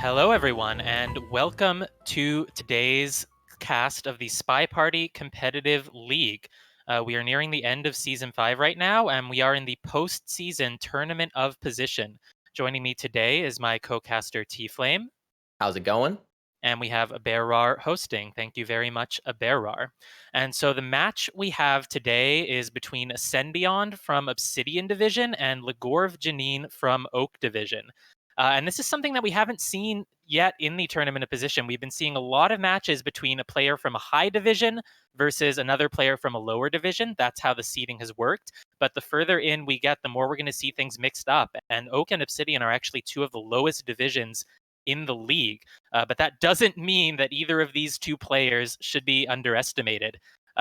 Hello, everyone, and welcome to today's cast of the Spy Party Competitive League. We are nearing the end of season 5 right now, and we are in the post-season tournament of position. Joining me today is my co-caster T Flame, How's it going? and we have Aberar hosting. Thank you very much, Aberar. And so the match we have today is between AscendBeyond from Obsidian Division and Legorve Genine from Oak Division. And this is something that we haven't seen yet in the tournament of position. We've been seeing a lot of matches between a player from a high division versus another player from a lower division. That's how the seeding has worked. But the further in we get, the more we're going to see things mixed up. And Oak and Obsidian are actually two of the lowest divisions in the league. But that doesn't mean that either of these two players should be underestimated.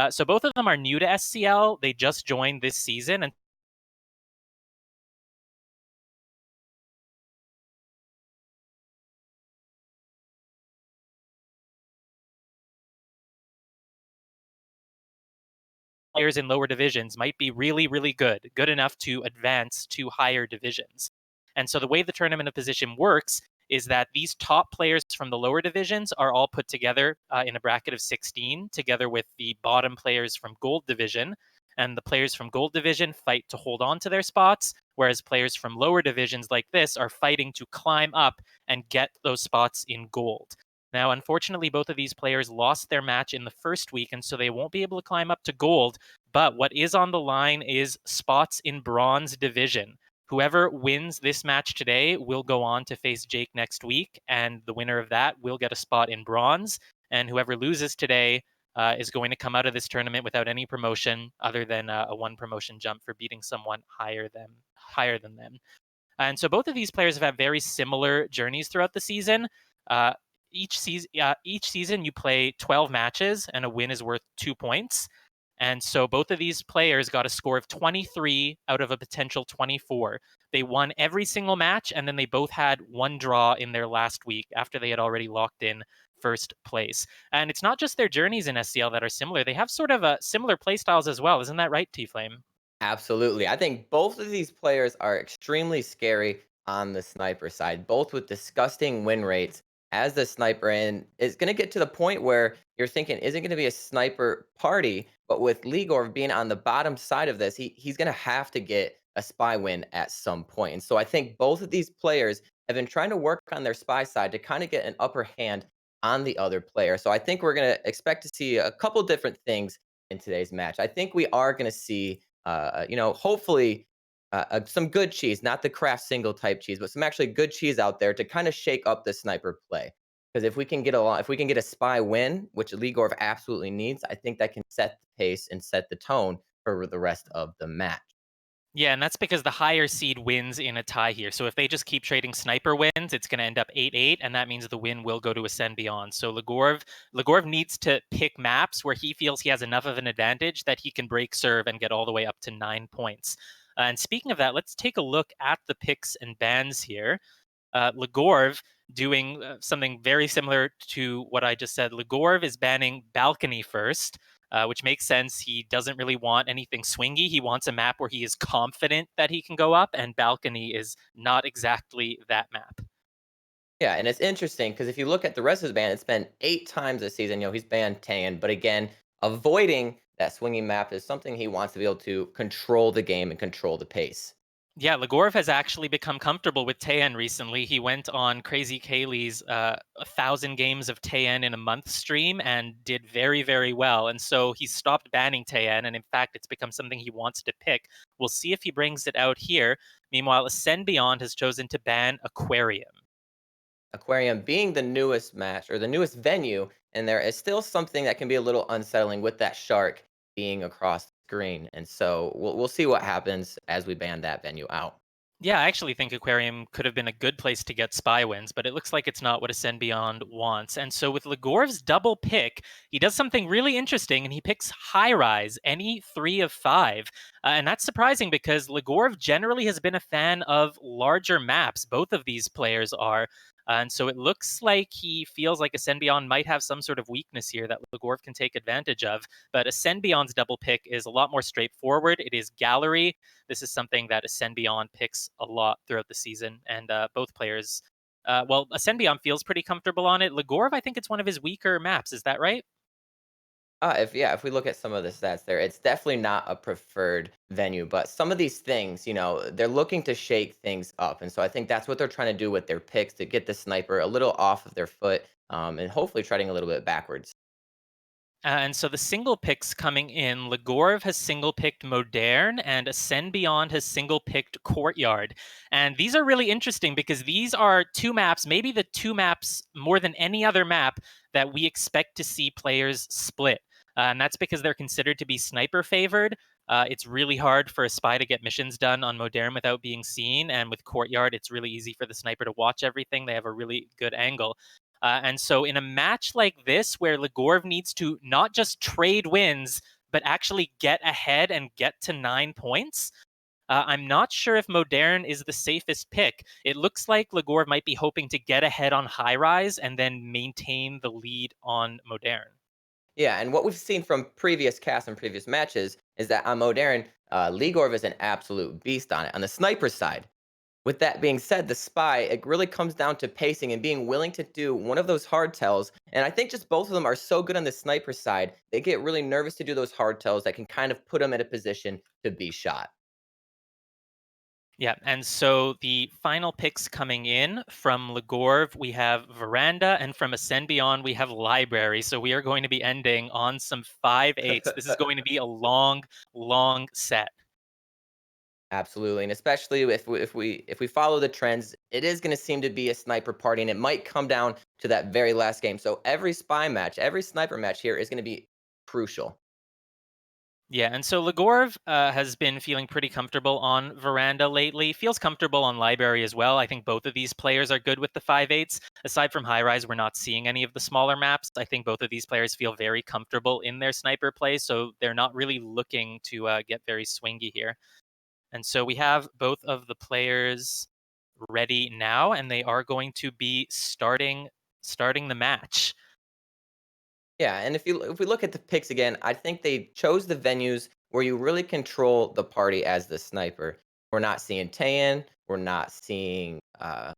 So both of them are new to SCL. They just joined this season, and players in lower divisions might be really, really good enough to advance to higher divisions. And so the way the tournament of position works is that these top players from the lower divisions are all put together in a bracket of 16, together with the bottom players from gold division. And the players from gold division fight to hold on to their spots, whereas players from lower divisions like this are fighting to climb up and get those spots in gold. Now, unfortunately, both of these players lost their match in the first week, and so they won't be able to climb up to gold. But what is on the line is spots in bronze division. Whoever wins this match today will go on to face Jake next week, and the winner of that will get a spot in bronze. And whoever loses today is going to come out of this tournament without any promotion other than a one promotion jump for beating someone higher than them. And so both of these players have had very similar journeys throughout the season. Uh, each season you play 12 matches, and a win is worth 2 points. And so both of these players got a score of 23 out of a potential 24. They won every single match, and then they both had one draw in their last week after they had already locked in first place. And it's not just their journeys in SCL that are similar. They have sort of similar playstyles as well. Isn't that right, T Flame? Absolutely. I think both of these players are extremely scary on the sniper side, both with disgusting win rates as the sniper. And it's going to get to the point where you're thinking, is it going to be a sniper party? But with Legorve being on the bottom side of this, he's going to have to get a spy win at some point. And so I think both of these players have been trying to work on their spy side to kind of get an upper hand on the other player. So I think we're going to expect to see a couple different things in today's match. I think we are going to see hopefully some good cheese, not the Kraft single type cheese, but some actually good cheese out there to kind of shake up the sniper play. Because if we can get a spy win, which Ligorv absolutely needs, I think that can set the pace and set the tone for the rest of the match. Yeah, and that's because the higher seed wins in a tie here. So if they just keep trading sniper wins, it's going to end up 8-8, and that means the win will go to AscendBeyond. So Legorv needs to pick maps where he feels he has enough of an advantage that he can break serve and get all the way up to 9 points. And speaking of that, let's take a look at the picks and bans here. Legorve doing something very similar to what I just said. Legorve is banning Balcony first, which makes sense. He doesn't really want anything swingy. He wants a map where he is confident that he can go up, and Balcony is not exactly that map. Yeah, and it's interesting because if you look at the rest of his ban, it's been 8 times this season. He's banned Tan, but again, avoiding that swinging map is something he wants to be able to control the game and control the pace. Yeah, Legorov has actually become comfortable with Taeyen recently. He went on Crazy Kaylee's 1,000 games of Taeyen in a month stream and did very, very well. And so he stopped banning Taeyen, and in fact, it's become something he wants to pick. We'll see if he brings it out here. Meanwhile, AscendBeyond has chosen to ban Aquarium. Aquarium being the newest match or the newest venue, and there is still something that can be a little unsettling with that shark being across the screen. And so we'll see what happens as we ban that venue out. Yeah, I actually think Aquarium could have been a good place to get spy wins, but it looks like it's not what AscendBeyond wants. And so with Legorv's double pick, he does something really interesting, and he picks High Rise, any 3 of 5. And that's surprising because Legorv generally has been a fan of larger maps. Both of these players are. And so it looks like he feels like AscendBeyond might have some sort of weakness here that Legorv can take advantage of. But AscendBeyond's double pick is a lot more straightforward. It is Gallery. This is something that AscendBeyond picks a lot throughout the season, and both players Well, AscendBeyond feels pretty comfortable on it. Legorve, I think it's one of his weaker maps. Is that right? If we look at some of the stats there, it's definitely not a preferred venue, but some of these things, they're looking to shake things up, and so I think that's what they're trying to do with their picks to get the sniper a little off of their foot, and hopefully treading a little bit backwards. And so the single picks coming in, Legorve has single picked Moderne and Ascend Beyond has single picked Courtyard. And these are really interesting because these are two maps, maybe the two maps more than any other map that we expect to see players split. And that's because they're considered to be sniper favored. It's really hard for a spy to get missions done on Moderne without being seen. And with Courtyard, it's really easy for the sniper to watch everything. They have a really good angle. And so, in a match like this, where Legorv needs to not just trade wins, but actually get ahead and get to 9 points, I'm not sure if Moderne is the safest pick. It looks like Legorv might be hoping to get ahead on High Rise and then maintain the lead on Moderne. Yeah, and what we've seen from previous casts and previous matches is that on Modern, Legorv is an absolute beast on it. On the sniper side, with that being said, the spy, it really comes down to pacing and being willing to do one of those hard tells. And I think just both of them are so good on the sniper side, they get really nervous to do those hard tells that can kind of put them in a position to be shot. Yeah, and so the final picks coming in from Legorv, we have Veranda, and from Ascend Beyond, we have Library. So we are going to be ending on some 5/8s. This is going to be a long, long set. Absolutely, and especially if we follow the trends, it is going to seem to be a sniper party, and it might come down to that very last game. So every spy match, every sniper match here is going to be crucial. Yeah, and so Legorv has been feeling pretty comfortable on Veranda lately. Feels comfortable on Library as well. I think both of these players are good with the 5/8s. Aside from High Rise, we're not seeing any of the smaller maps. I think both of these players feel very comfortable in their sniper play, so they're not really looking to get very swingy here. And so we have both of the players ready now, and they are going to be starting the match. Yeah, and if we look at the picks again, I think they chose the venues where you really control the party as the sniper. We're not seeing Tayan, we're not seeing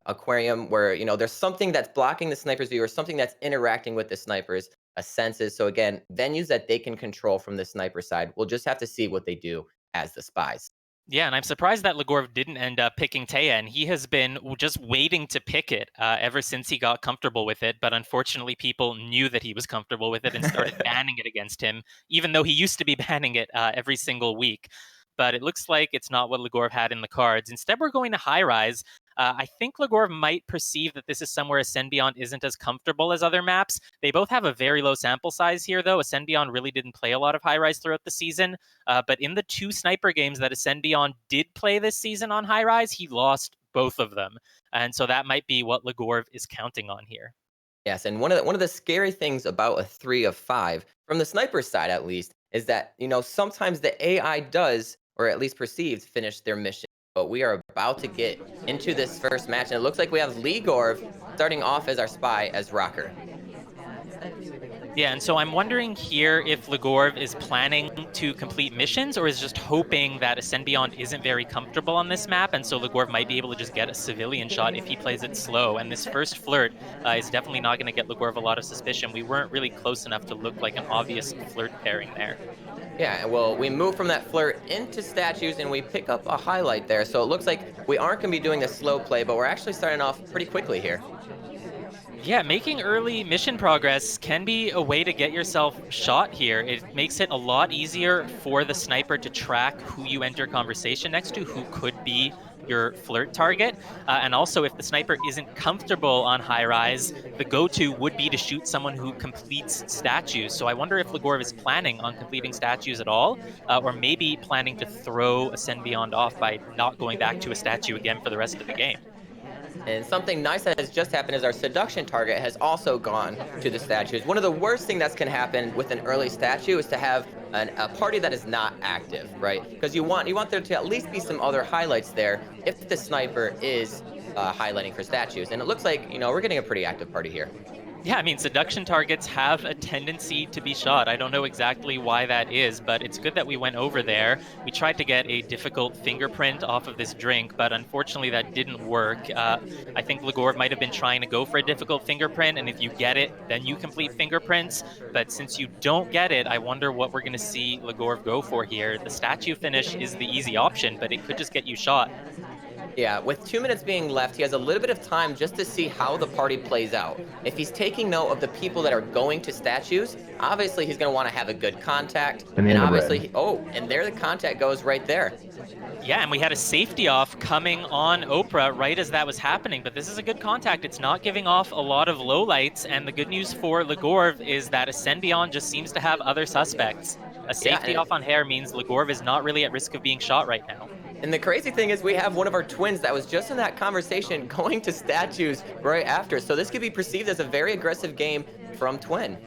Aquarium, where there's something that's blocking the sniper's view or something that's interacting with the sniper's senses. So again, venues that they can control from the sniper side. We'll just have to see what they do as the spies. Yeah, and I'm surprised that Legorv didn't end up picking Taya, and he has been just waiting to pick it ever since he got comfortable with it. But unfortunately, people knew that he was comfortable with it and started banning it against him, even though he used to be banning it every single week. But it looks like it's not what Legorv had in the cards. Instead, we're going to High Rise. I think Legorv might perceive that this is somewhere Ascend Beyond isn't as comfortable as other maps. They both have a very low sample size here, though. Ascend Beyond really didn't play a lot of High Rise throughout the season. But in the two sniper games that Ascend Beyond did play this season on High Rise, he lost both of them. And so that might be what Legorv is counting on here. Yes, and one of the scary things about a 3 of 5, from the sniper side at least, is that sometimes the AI does, or at least perceives, finish their mission. But we are about to get into this first match, and it looks like we have Legorve starting off as our spy as Rocker. Yeah, and so I'm wondering here if Legorv is planning to complete missions or is just hoping that Ascend Beyond isn't very comfortable on this map, and so Legorv might be able to just get a civilian shot if he plays it slow. And this first flirt is definitely not going to get Legorv a lot of suspicion. We weren't really close enough to look like an obvious flirt pairing there. Yeah, well, we move from that flirt into statues, and we pick up a highlight there. So it looks like we aren't going to be doing the slow play, but we're actually starting off pretty quickly here. Yeah, making early mission progress can be a way to get yourself shot here. It makes it a lot easier for the sniper to track who you enter conversation next to, who could be your flirt target. And also, if the sniper isn't comfortable on high rise, the go to would be to shoot someone who completes statues. So I wonder if Legorv is planning on completing statues at all, or maybe planning to throw Ascend Beyond off by not going back to a statue again for the rest of the game. And something nice that has just happened is our seduction target has also gone to the statues. One of the worst things that can happen with an early statue is to have a party that is not active, right? Because you want there to at least be some other highlights there if the sniper is highlighting for statues. And it looks like we're getting a pretty active party here. Yeah, I mean, seduction targets have a tendency to be shot. I don't know exactly why that is, but it's good that we went over there. We tried to get a difficult fingerprint off of this drink, but unfortunately that didn't work. I think Legorve might have been trying to go for a difficult fingerprint, and if you get it, then you complete fingerprints. But since you don't get it, I wonder what we're going to see Legorve go for here. The statue finish is the easy option, but it could just get you shot. Yeah, with 2 minutes being left, he has a little bit of time just to see how the party plays out. If he's taking note of the people that are going to statues, obviously he's going to want to have a good contact. And Banana obviously, bread. oh, and there the contact goes right there. Yeah, and we had a safety off coming on Oprah right as that was happening, but this is a good contact. It's not giving off a lot of lowlights, and the good news for Legorve is that AscendBeyond just seems to have other suspects. A Yeah, safety off on hair means Legorve is not really at risk of being shot right now. and the crazy thing is we have one of our twins that was just in that conversation going to statues right after. So this could be perceived as a very aggressive game from Twin.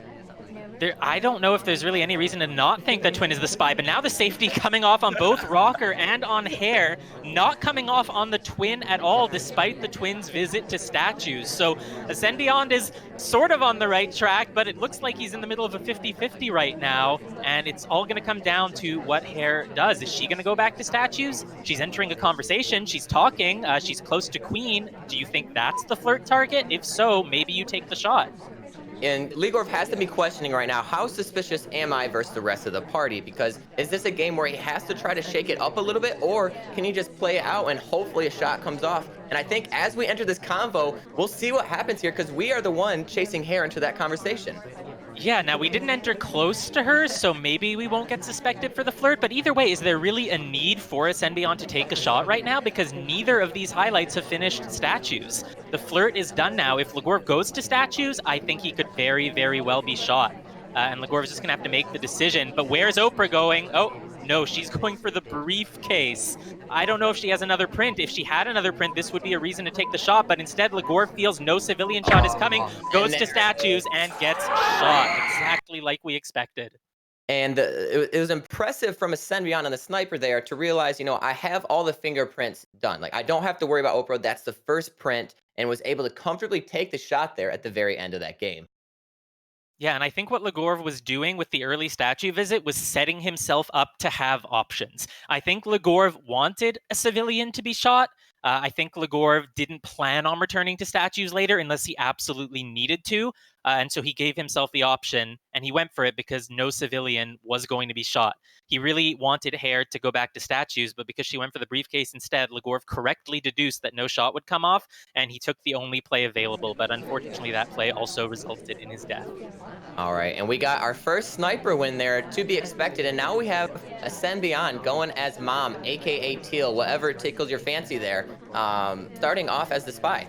I don't know if there's really any reason to not think that Twin is the spy, but now the safety coming off on both Rocker and on Hair, not coming off on the Twin at all, despite the Twin's visit to statues. So AscendBeyond is sort of on the right track, but it looks like he's in the middle of a 50-50 right now, and it's all going to come down to what Hair does. Is she going to go back to statues? She's entering a conversation. She's talking. She's close to Queen. Do you think that's the flirt target? If so, maybe you take the shot. And Legorv has to be questioning right now, how suspicious am I versus the rest of the party? Because is this a game where he has to try to shake it up a little bit, or can he just play it out and hopefully a shot comes off? And I think as we enter this convo, we'll see what happens here, because we are the one chasing Hair into that conversation. Yeah, now we didn't enter close to her, so maybe we won't get suspected for the flirt, but either way, is there really a need for AscendBeyond to take a shot right now? Because neither of these highlights have finished statues. The flirt is done now. If Legorve goes to statues, I think he could very, very well be shot. And Legorve is just going to have to make the decision. But where's Oprah going? Oh, no, she's going for the briefcase. I don't know if she has another print. If she had another print, this would be a reason to take the shot. But instead, Legorve feels no civilian shot is coming, And goes to statues, and gets shot. Exactly like we expected. And it was impressive from AscendBeyond on the sniper there to realize, I have all the fingerprints done. Like, I don't have to worry about Oprah. That's the first print, and was able to comfortably take the shot there at the very end of that game. Yeah, and I think what Legorve was doing with the early statue visit was setting himself up to have options. I think Legorve wanted a civilian to be shot. I think Legorve didn't plan on returning to statues later unless he absolutely needed to. And so he gave himself the option and he went for it because no civilian was going to be shot. He really wanted Hair to go back to statues, but because she went for the briefcase instead, Legorve correctly deduced that no shot would come off and he took the only play available. But unfortunately, that play also resulted in his death. All right, and we got our first sniper win there to be expected, and now we have AscendBeyond going as Mom, aka Teal, whatever tickles your fancy there, starting off as the spy.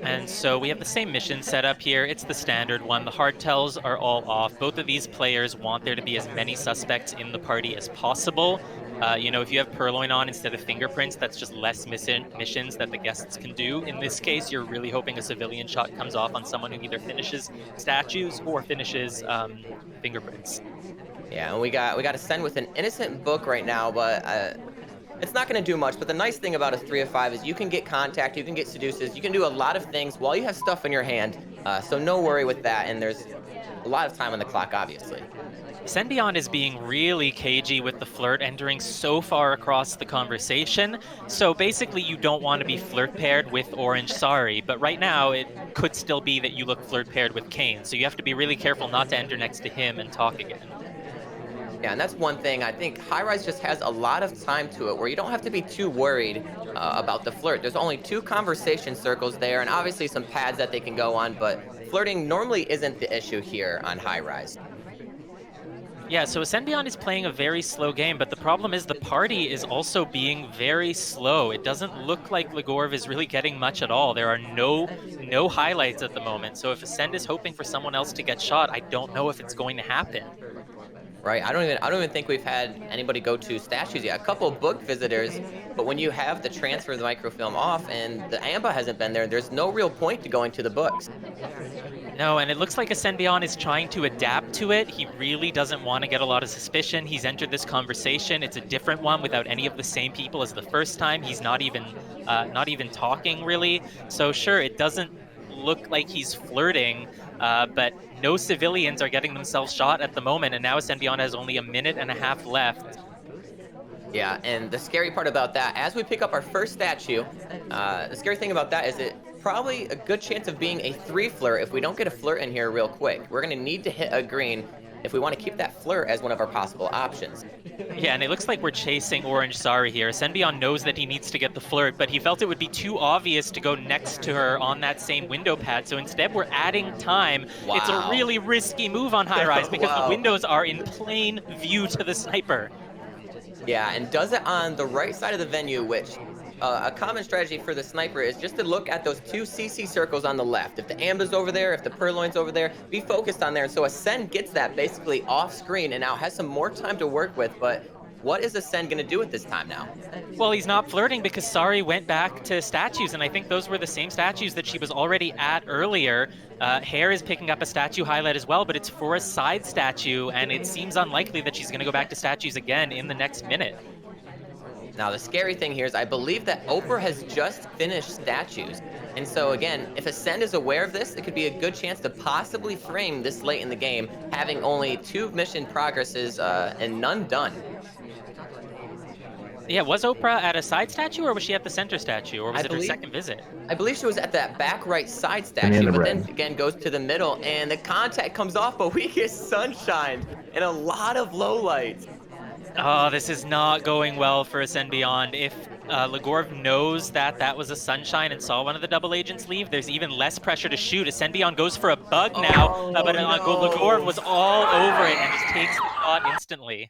And so we have the same mission set up here. It's the standard one. The hardtails are all off. Both of these players want there to be as many suspects in the party as possible. If you have Purloin on instead of fingerprints, that's just less missions that the guests can do. In this case, you're really hoping a civilian shot comes off on someone who either finishes statues or finishes fingerprints. Yeah, and we got to send with an innocent book right now, but it's not going to do much. But the nice thing about a 3 of 5 is you can get contact, you can get seduces, you can do a lot of things while you have stuff in your hand. So no worry with that, and there's a lot of time on the clock, obviously. AscendBeyond is being really cagey with the flirt, entering so far across the conversation. So basically, you don't want to be flirt paired with Orange Sari, but right now it could still be that you look flirt paired with Kane. So you have to be really careful not to enter next to him and talk again. Yeah, and that's one thing. I think High Rise just has a lot of time to it where you don't have to be too worried about the flirt. There's only 2 conversation circles there, and obviously some pads that they can go on, but flirting normally isn't the issue here on High Rise. Yeah, so AscendBeyond is playing a very slow game, but the problem is the party is also being very slow. It doesn't look like Legorve is really getting much at all. There are no highlights at the moment. So if Ascend is hoping for someone else to get shot, I don't know if it's going to happen. Right? I don't even think we've had anybody go to statues yet. A couple book visitors, but when you have the transfer of the microfilm off and the AMBA hasn't been there, there's no real point to going to the books. No, and it looks like AscendBeyond is trying to adapt to it. He really doesn't want to get a lot of suspicion. He's entered this conversation. It's a different one without any of the same people as the first time. He's not even talking really. So sure, it doesn't look like he's flirting, but no civilians are getting themselves shot at the moment, and now AscendBeyond has only a minute and a half left. Yeah, and the scary part about that, as we pick up our first statue, the scary thing about that is it probably a good chance of being a 3 flirt if we don't get a flirt in here real quick. We're gonna need to hit a green if we want to keep that flirt as one of our possible options. Yeah, and it looks like we're chasing Orange Sari here. AscendBeyond knows that he needs to get the flirt, but he felt it would be too obvious to go next to her on that same window pad. So instead, we're adding time. It's a Wow. really risky move on high rise because the Wow. windows are in plain view to the sniper. Yeah, and does it on the right side of the venue, which a common strategy for the sniper is just to look at those 2 CC circles on the left. If the Amba's over there, if the Purloin's over there, be focused on there. And so Ascend gets that basically off screen and now has some more time to work with. But what is Ascend going to do at this time now? Well, he's not flirting because Sari went back to statues, and I think those were the same statues that she was already at earlier. Hair is picking up a statue highlight as well, but it's for a side statue, and it seems unlikely that she's going to go back to statues again in the next minute. Now, the scary thing here is I believe that Oprah has just finished statues. And so, again, if Ascend is aware of this, it could be a good chance to possibly frame this late in the game, having only 2 mission progresses and none done. Yeah, was Oprah at a side statue, or was she at the center statue, or I was it her believe second visit? I believe she was at that back right side statue, Banana but then bread. again goes to the middle, and the contact comes off, but we get sunshine and a lot of lowlights. Oh, this is not going well for AscendBeyond. If Legorve knows that that was a sunshine and saw one of the double agents leave, there's even less pressure to shoot. AscendBeyond goes for a bug now, Oh but Legorve no! was all over it and just takes the shot instantly.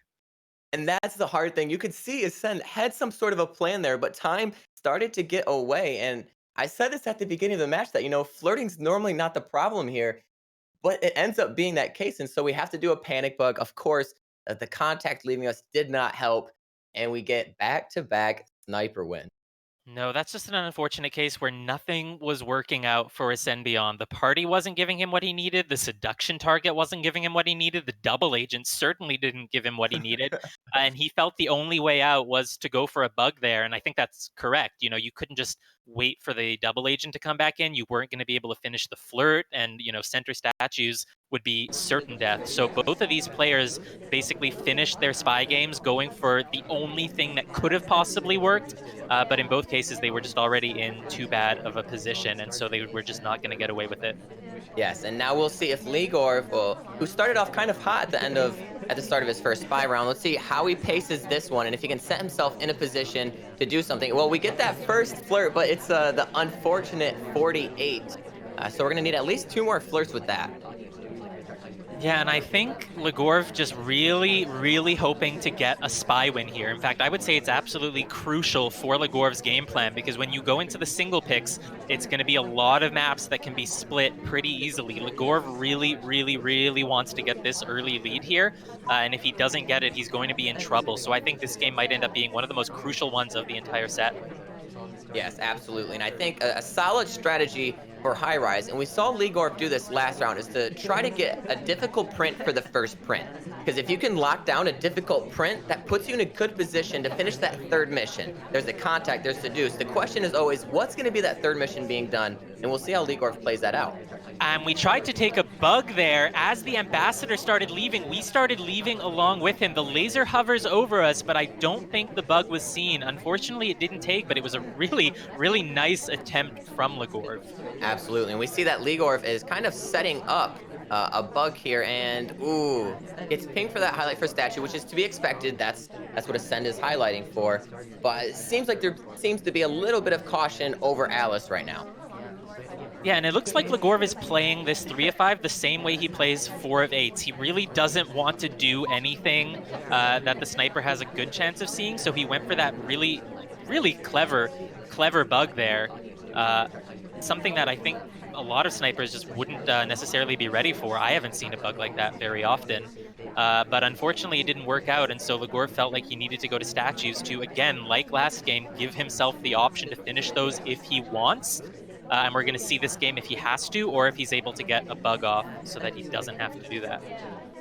And that's the hard thing. You could see Ascend had some sort of a plan there, but time started to get away. And I said this at the beginning of the match that, flirting's normally not the problem here, but it ends up being that case. And so we have to do a panic bug. Of course, the contact leaving us did not help. And we get back to back sniper win. No, that's just an unfortunate case where nothing was working out for AscendBeyond. The party wasn't giving him what he needed. The seduction target wasn't giving him what he needed. The double agent certainly didn't give him what he needed. And he felt the only way out was to go for a bug there. And I think that's correct. You couldn't just wait for the double agent to come back in. You weren't going to be able to finish the flirt. And, center statues would be certain death. So both of these players basically finished their spy games going for the only thing that could have possibly worked. But in both cases, they were just already in too bad of a position, and so they were just not going to get away with it. Yes, and now we'll see if Legorve, who started off kind of hot at the start of his first spy round, let's see how he paces this one and if he can set himself in a position to do something. Well, we get that first flirt, but it's the unfortunate 48. So we're going to need at least 2 more flirts with that. Yeah, and I think Legorve just really, really hoping to get a spy win here. In fact, I would say it's absolutely crucial for Legorve's game plan because when you go into the single picks, it's going to be a lot of maps that can be split pretty easily. Legorve really, really, really wants to get this early lead here, and if he doesn't get it, he's going to be in trouble. So I think this game might end up being one of the most crucial ones of the entire set. Yes, absolutely. And I think a solid strategy for high rise, and we saw Legorv do this last round, is to try to get a difficult print for the first print. Because if you can lock down a difficult print, that puts you in a good position to finish that third mission. There's the contact, there's seduce. The question is always, what's going to be that third mission being done? And we'll see how Legorv plays that out. And we tried to take a bug there. As the ambassador started leaving, we started leaving along with him. The laser hovers over us, but I don't think the bug was seen. Unfortunately, it didn't take, but it was a really, really nice attempt from Legorve. Absolutely. And we see that Legorv is kind of setting up a bug here, and ooh, it's pinged for that highlight for statue, which is to be expected. That's what Ascend is highlighting for. But it seems like there seems to be a little bit of caution over Alice right now. Yeah, and it looks like Legorve is playing this 3 of 5 the same way he plays 4 of 8s. He really doesn't want to do anything that the sniper has a good chance of seeing, so he went for that really, really clever bug there. Something that I think a lot of snipers just wouldn't necessarily be ready for. I haven't seen a bug like that very often. But unfortunately, it didn't work out, and so Legorve felt like he needed to go to statues to, again, like last game, give himself the option to finish those if he wants. And we're going to see this game if he has to, or if he's able to get a bug off so that he doesn't have to do that.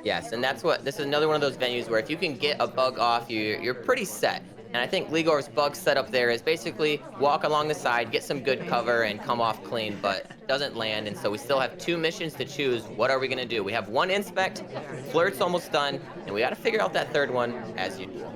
Yes, and this is another one of those venues where if you can get a bug off, you're pretty set. And I think Legor's bug setup there is basically walk along the side, get some good cover, and come off clean, but doesn't land. And so we still have two missions to choose. What are we going to do? We have one inspect, flirt's almost done, and we got to figure out that third one as usual.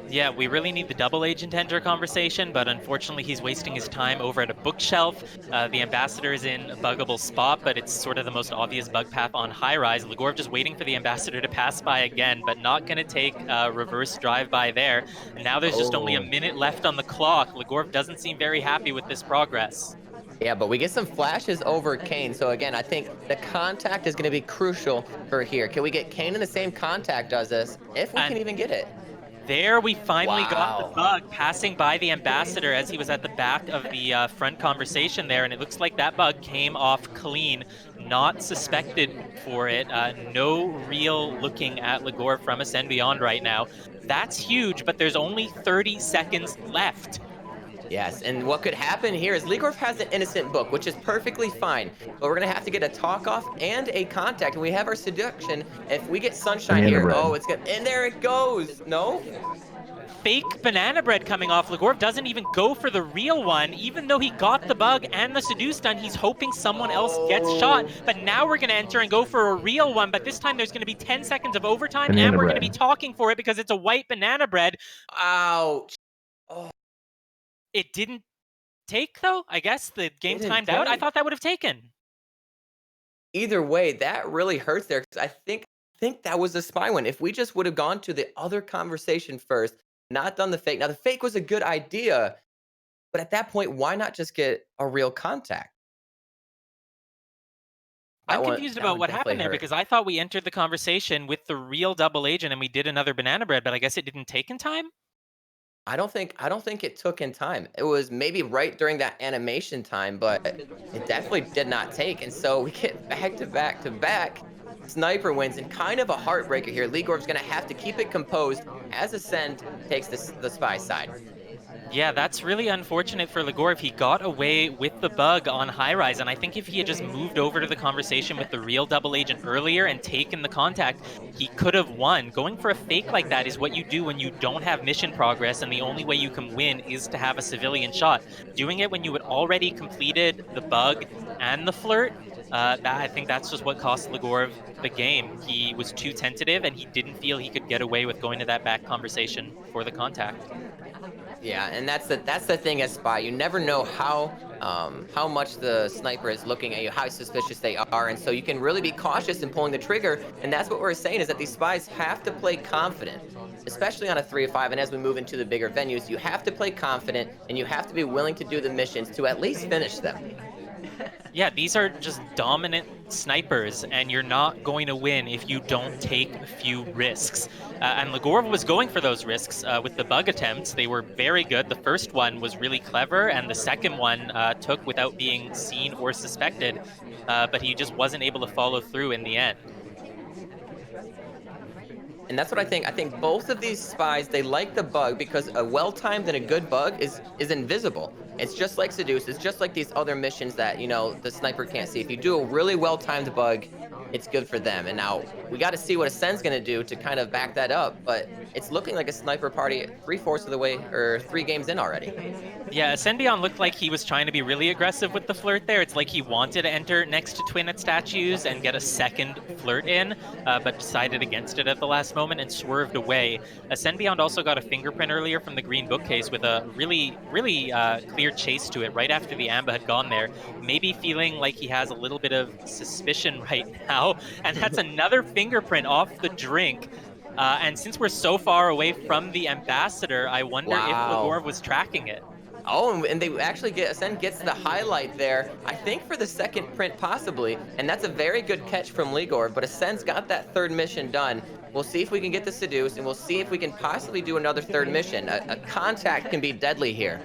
Yeah, we really need the double agent enter conversation, but unfortunately he's wasting his time over at a bookshelf. The ambassador is in a buggable spot, but it's sort of the most obvious bug path on high rise. Legorve just waiting for the ambassador to pass by again, but not going to take a reverse drive by there. And now there's just only a Oh, minute left on the clock. Legorve doesn't seem very happy with this progress. yeah, but we get some flashes over Kane. So again, I think the contact is going to be crucial for here. Can we get Kane in the same contact as us if we can And even get it? there we finally got the Wow. bug passing by the ambassador as he was at the back of the front conversation there, and it looks like that bug came off clean, not suspected for it. No real looking at Legorve from AscendBeyond right now. That's huge, but there's only 30 seconds left. Yes, and what could happen here is Legorf has an innocent book, which is perfectly fine, but we're gonna have to get a talk off and a contact, and we have our seduction. If we get sunshine Banana here, bread. oh, it's good, and there it goes. No, Fake banana bread coming off. Legorve doesn't even go for the real one, even though he got the bug and the seduce done. He's hoping someone else gets shot, oh, but now we're going to enter and go for a real one, but this time there's going to be 10 seconds of overtime, and Banana we're going to be bread. talking for it because it's a white banana bread. ouch. Oh, It didn't take, though. I guess the game didn't timed out. I take. thought that would have taken. Either way, that really hurts there because I think that was the spy one. If we just would have gone to the other conversation first, not done the fake. Now the fake was a good idea, but at that point, why not just get a real contact? I'm That one, confused that about one what definitely happened there hurt. because I thought we entered the conversation with the real double agent and we did another banana bread, but I guess it didn't take in time? I don't think it took in time. It was maybe right during that animation time, but it definitely did not take. And so we get back to back to back. Sniper wins and kind of a heartbreaker here. Legor's gonna have to keep it composed as Ascend takes the spy side. Yeah, that's really unfortunate for Legorve. He got away with the bug on high rise, and I think if he had just moved over to the conversation with the real double agent earlier and taken the contact, he could have won. Going for a fake like that is what you do when you don't have mission progress, and the only way you can win is to have a civilian shot. Doing it when you had already completed the bug and the flirt, I think that's just what cost Legorve the game. He was too tentative, and he didn't feel he could get away with going to that back conversation for the contact. Yeah, and that's the thing as spy. You never know how much the sniper is looking at you, how suspicious they are, and so you can really be cautious in pulling the trigger. And that's what we're saying is that these spies have to play confident, especially on a 3-5. And as we move into the bigger venues, you have to play confident and you have to be willing to do the missions to at least finish them. Yeah, these are just dominant snipers, and you're not going to win if you don't take a few risks. And Legorov was going for those risks with the bug attempts. They were very good. The first one was really clever, and the second one took without being seen or suspected, but he just wasn't able to follow through in the end. And that's what I think. I think both of these spies, they like the bug because a well-timed and a good bug is invisible. It's just like Seduce. It's just like these other missions that, the sniper can't see. If you do a really well-timed bug, it's good for them. And now we got to see what Ascend's going to do to kind of back that up. But it's looking like a sniper party 3/4 of the way, or 3 games in already. Yeah, AscendBeyond looked like he was trying to be really aggressive with the flirt there. It's like he wanted to enter next to Twin at statues and get a second flirt in, but decided against it at the last moment and swerved away. AscendBeyond also got a fingerprint earlier from the green bookcase with a really clear chase to it right after the Amba had gone there. Maybe feeling like he has a little bit of suspicion right now, and that's another fingerprint off the drink. And since we're so far away from the ambassador, I wonder if Wow. Legorov was tracking it. Oh, and they actually Ascend gets the highlight there, I think for the second print possibly, and that's a very good catch from Legor, but Ascend's got that third mission done. We'll see if we can get the Seduce, and we'll see if we can possibly do another third mission. A contact can be deadly here.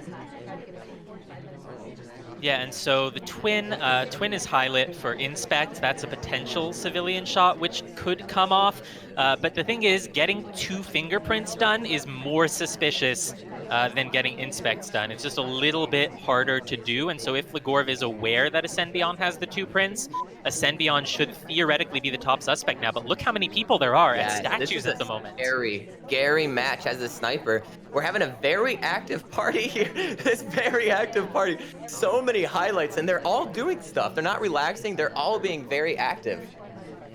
Yeah, and so the twin is highlight for inspect. That's a potential civilian shot, which could come off. But the thing is, getting 2 fingerprints done is more suspicious than getting inspects done. It's just a little bit harder to do. And so if Legorve is aware that AscendBeyond has the 2 prints, AscendBeyond should theoretically be the top suspect now. But look how many people there are at Yes, this statues is a at the moment. scary match as a sniper. We're having a very active party here. This very active party. So many highlights, and they're all doing stuff. They're not relaxing. They're all being very active.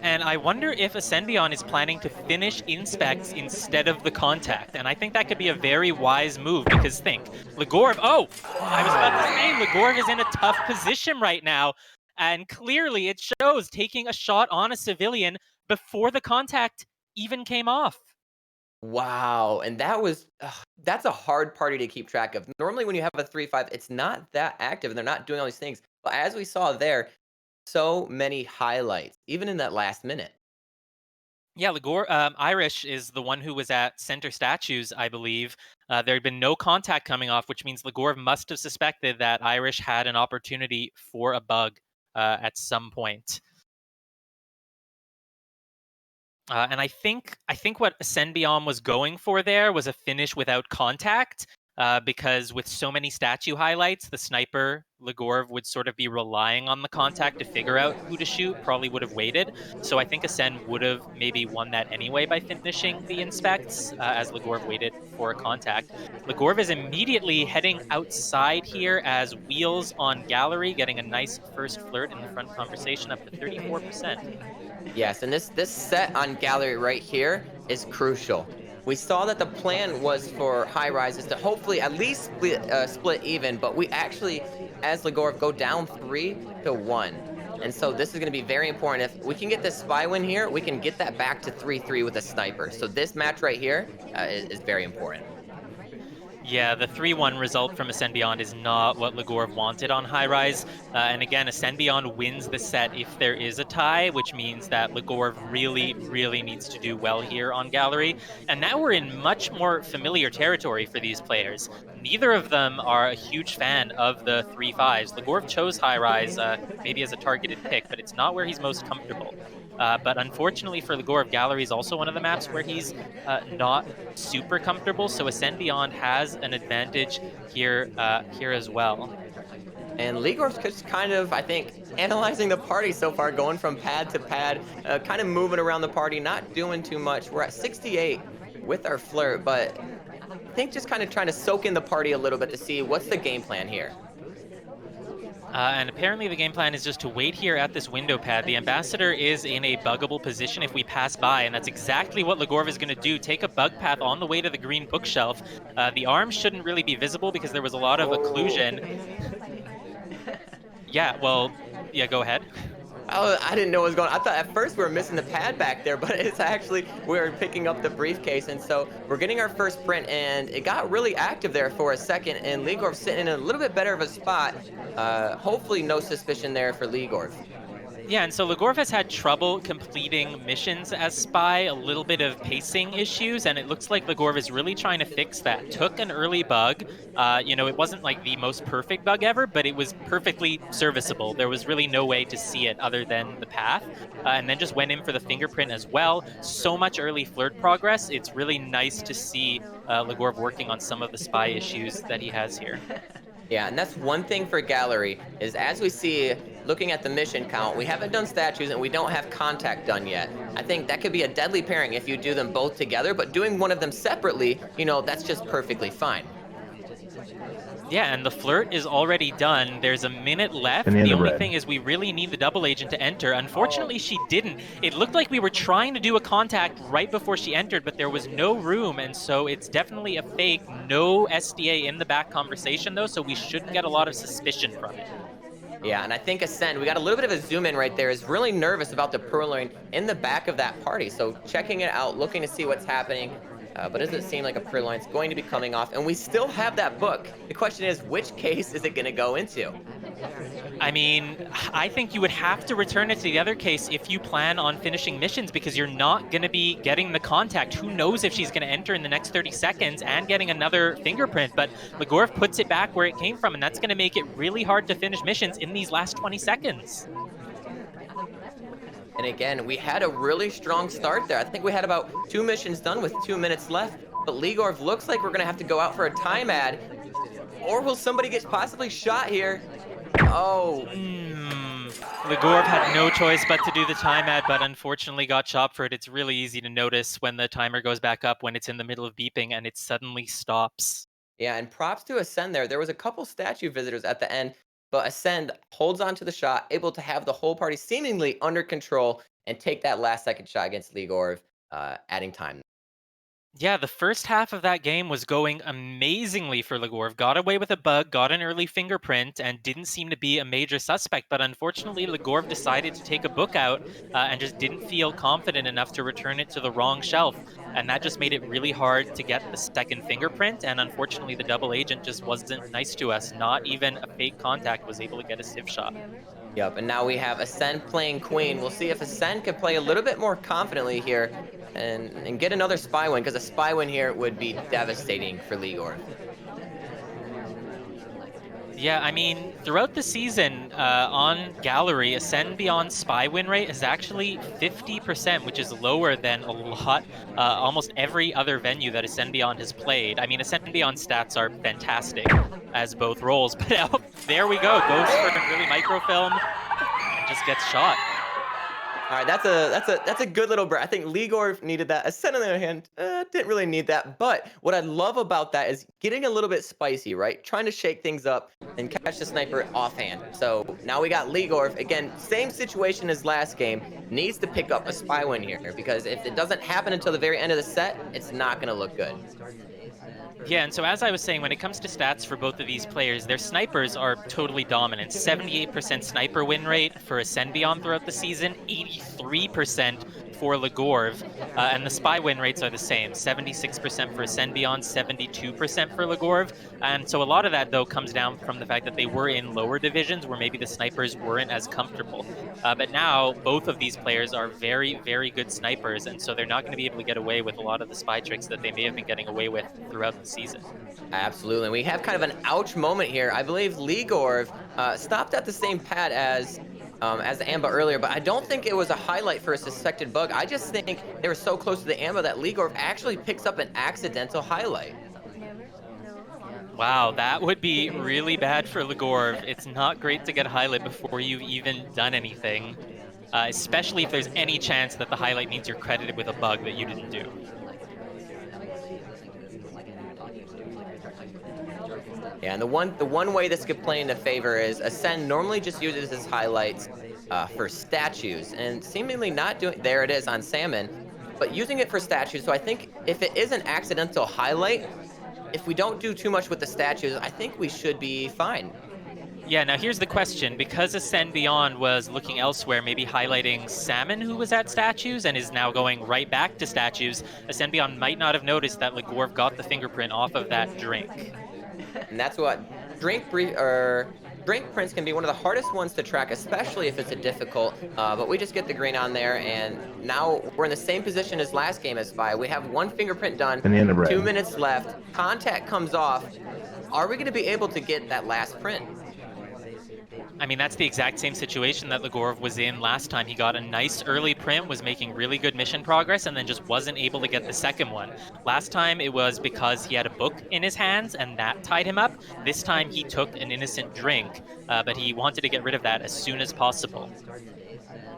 And I wonder if AscendBeyond is planning to finish inspects instead of the contact. And I think that could be a very wise move because think, Legorve, oh, I was about to say Legorve is in a tough position right now. And clearly it shows taking a shot on a civilian before the contact even came off. Wow, and that's a hard party to keep track of. Normally, when you have a 3-5, it's not that active, and they're not doing all these things. But as we saw there, so many highlights, even in that last minute. Yeah, Irish is the one who was at center statues, I believe. There had been no contact coming off, which means Legorve must have suspected that Irish had an opportunity for a bug at some point. And I think what AscendBeyond was going for there was a finish without contact, because with so many statue highlights, the sniper Legorve would sort of be relying on the contact to figure out who to shoot. Probably would have waited. So I think Ascend would have maybe won that anyway by finishing the inspects, as Legorve waited for a contact. Legorve is immediately heading outside here as Wheels on Gallery, getting a nice first flirt in the front conversation up to 34%. Yes, and this set on gallery right here is crucial. We saw that the plan was for high rises to hopefully at least split even, but we actually, as Legorov, go down 3-1. And so this is going to be very important. If we can get this spy win here, we can get that back to 3-3 with a sniper. So this match right here is very important. Yeah, the 3-1 result from AscendBeyond is not what Legorve wanted on High Rise. And again, AscendBeyond wins the set if there is a tie, which means that Legorve really, really needs to do well here on Gallery. And now we're in much more familiar territory for these players. Neither of them are a huge fan of the 3-5s. Legorve chose High Rise maybe as a targeted pick, but it's not where he's most comfortable. But unfortunately for Legorve, Gallery is also one of the maps where he's not super comfortable. So AscendBeyond has an advantage here as well. And Legor's just kind of, I think, analyzing the party so far, going from pad to pad, kind of moving around the party, not doing too much. We're at 68 with our flirt, but I think just kind of trying to soak in the party a little bit to see what's the game plan here. And apparently the game plan is just to wait here at this window pad. The Ambassador is in a buggable position if we pass by, and that's exactly what Legorve is going to do. Take a bug path on the way to the green bookshelf. The arms shouldn't really be visible because there was a lot of occlusion. Yeah, well, yeah, go ahead. Oh, I didn't know what was going on. I thought at first we were missing the pad back there, but it's actually we're picking up the briefcase, and so we're getting our first print, and it got really active there for a second, and Legorv sitting in a little bit better of a spot. Hopefully no suspicion there for Legorv. Yeah, and so Legorve has had trouble completing missions as Spy, a little bit of pacing issues, and it looks like Legorve is really trying to fix that. Took an early bug. It wasn't like the most perfect bug ever, but it was perfectly serviceable. There was really no way to see it other than the path, and then just went in for the fingerprint as well. So much early flirt progress. It's really nice to see Legorve working on some of the Spy issues that he has here. Yeah, and that's one thing for Gallery, is as we see, looking at the mission count, we haven't done statues and we don't have contact done yet. I think that could be a deadly pairing if you do them both together, but doing one of them separately, that's just perfectly fine. Yeah, and the flirt is already done. There's a minute left. The only thing is we really need the double agent to enter. Unfortunately, she didn't. It looked like we were trying to do a contact right before she entered, but there was no room, and so it's definitely a fake. No SDA in the back conversation, though, so we shouldn't get a lot of suspicion from it. Yeah, and I think Ascend, we got a little bit of a zoom in right there, is really nervous about the purloin in the back of that party. So checking it out, looking to see what's happening. But does it seem like a purloin's going to be coming off? And we still have that book. The question is, which case is it going to go into? I mean, I think you would have to return it to the other case if you plan on finishing missions, because you're not going to be getting the contact. Who knows if she's going to enter in the next 30 seconds and getting another fingerprint. But Legorve puts it back where it came from, and that's going to make it really hard to finish missions in these last 20 seconds. And again, we had a really strong start there. I think we had about 2 missions done with 2 minutes left. but Legorve looks like we're gonna have to go out for a time ad, or will somebody get possibly shot here? Oh, Legorve had no choice but to do the time ad, but unfortunately got chopped for it. It's really easy to notice when the timer goes back up when it's in the middle of beeping and it suddenly stops. yeah, and props to Ascend there. There was a couple statue visitors at the end, but Ascend holds on to the shot, able to have the whole party seemingly under control and take that last second shot against Legorve, adding time. Yeah, the first half of that game was going amazingly for Legorve. Got away with a bug, got an early fingerprint, and didn't seem to be a major suspect. But unfortunately, Legorve decided to take a book out and just didn't feel confident enough to return it to the wrong shelf. And that just made it really hard to get the second fingerprint. And unfortunately, the double agent just wasn't nice to us. Not even a fake contact was able to get a civ shot. Yep, and now we have Ascend playing Queen. We'll see if Ascend can play a little bit more confidently here and get another spy win, because a spy win here would be devastating for Legorve. Yeah, I mean, throughout the season on Gallery, AscendBeyond spy win rate is actually 50%, which is lower than a lot, almost every other venue that AscendBeyond has played. I mean, AscendBeyond stats are fantastic as both roles, but there we go. Goes for a really microfilm and just gets shot. All right, that's a good little break. I think Legorve needed that. Ascend on the other hand, didn't really need that. But what I love about that is getting a little bit spicy, right? Trying to shake things up and catch the sniper offhand. So now we got Legorve again. Same situation as last game. Needs to pick up a spy win here, because if it doesn't happen until the very end of the set, it's not going to look good. Yeah, and so as I was saying, when it comes to stats for both of these players, their snipers are totally dominant. 78% sniper win rate for AscendBeyond throughout the season, 83% for Legorve, and the spy win rates are the same, 76% for AscendBeyond, 72% for Legorve. And so a lot of that, though, comes down from the fact that they were in lower divisions where maybe the snipers weren't as comfortable. But now both of these players are very, very good snipers, and so they're not going to be able to get away with a lot of the spy tricks that they may have been getting away with throughout the season. Absolutely. We have kind of an ouch moment here. I believe Legorve stopped at the same pad as the AMBA earlier, but I don't think it was a highlight for a suspected bug. I just think they were so close to the AMBA that Legorve actually picks up an accidental highlight. Wow, that would be really bad for Legorve. It's not great to get a highlight before you've even done anything, especially if there's any chance that the highlight means you're credited with a bug that you didn't do. Yeah, and the one way this could play into favor is Ascend normally just uses his highlights for statues, and seemingly not doing. There it is on Salmon, but using it for statues. So I think if it is an accidental highlight, if we don't do too much with the statues, I think we should be fine. Yeah, now here's the question. Because AscendBeyond was looking elsewhere, maybe highlighting Salmon, who was at statues, and is now going right back to statues, AscendBeyond might not have noticed that Legorve got the fingerprint off of that drink. And that's what drink prints can be one of the hardest ones to track, especially if it's a difficult. But we just get the green on there, and now we're in the same position as last game as Spy. We have one fingerprint done, 2 minutes left. Contact comes off. Are we going to be able to get that last print? I mean, that's the exact same situation that Legorve was in last time. He got a nice early print, was making really good mission progress, and then just wasn't able to get the second one. Last time it was because he had a book in his hands, and that tied him up. This time he took an innocent drink, but he wanted to get rid of that as soon as possible.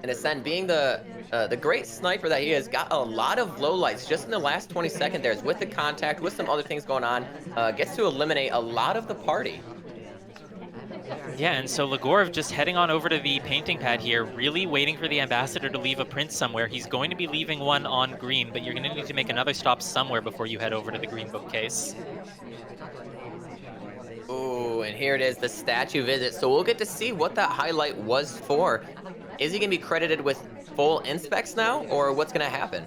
And Ascend, being the great sniper that he is, got a lot of lowlights just in the last 20 seconds there. With the contact, with some other things going on, gets to eliminate a lot of the party. Yeah, and so Legorve just heading on over to the painting pad here, really waiting for the ambassador to leave a print somewhere. He's going to be leaving one on green, but you're going to need to make another stop somewhere before you head over to the green bookcase. Ooh, and here it is, the statue visit. So we'll get to see what that highlight was for. Is he going to be credited with full inspects now, or what's going to happen?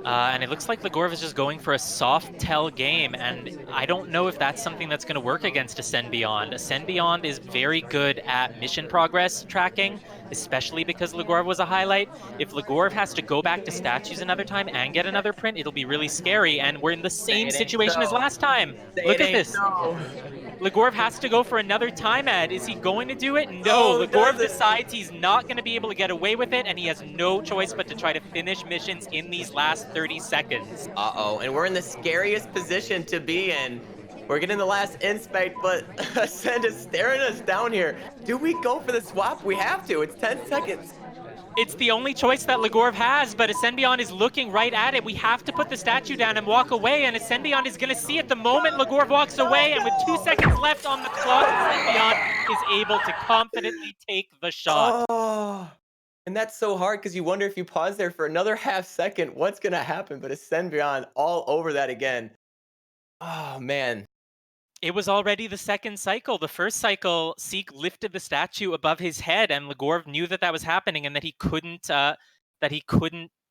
And it looks like Legorve is just going for a soft tell game, and I don't know if that's something that's going to work against AscendBeyond. AscendBeyond is very good at mission progress tracking, especially because Legorve was a highlight. If Legorve has to go back to statues another time and get another print, it'll be really scary, and we're in the same situation as last time. Look at this. Legorve has to go for another time ad. Is he going to do it? No. Oh, does Legorve it? decides he's not going to be able to get away with it, and he has no choice but to try to finish missions in these last 30 seconds. Uh-oh, and we're in the scariest position to be in. We're getting the last inspect, but Ascend is staring us down here. Do we go for the swap? We have to. It's 10 seconds. It's the only choice that Legorve has, but AscendBeyond is looking right at it. We have to put the statue down and walk away, and AscendBeyond is going to see it the moment Legorve walks away, and with 2 seconds left on the clock, AscendBeyond is able to confidently take the shot. Oh, and that's so hard because you wonder if you pause there for another half second, what's going to happen? But Ascend Beyond all over that again. Oh, man. It was already the second cycle. The first cycle, Seek lifted the statue above his head, and Legorv knew that that was happening and that he couldn't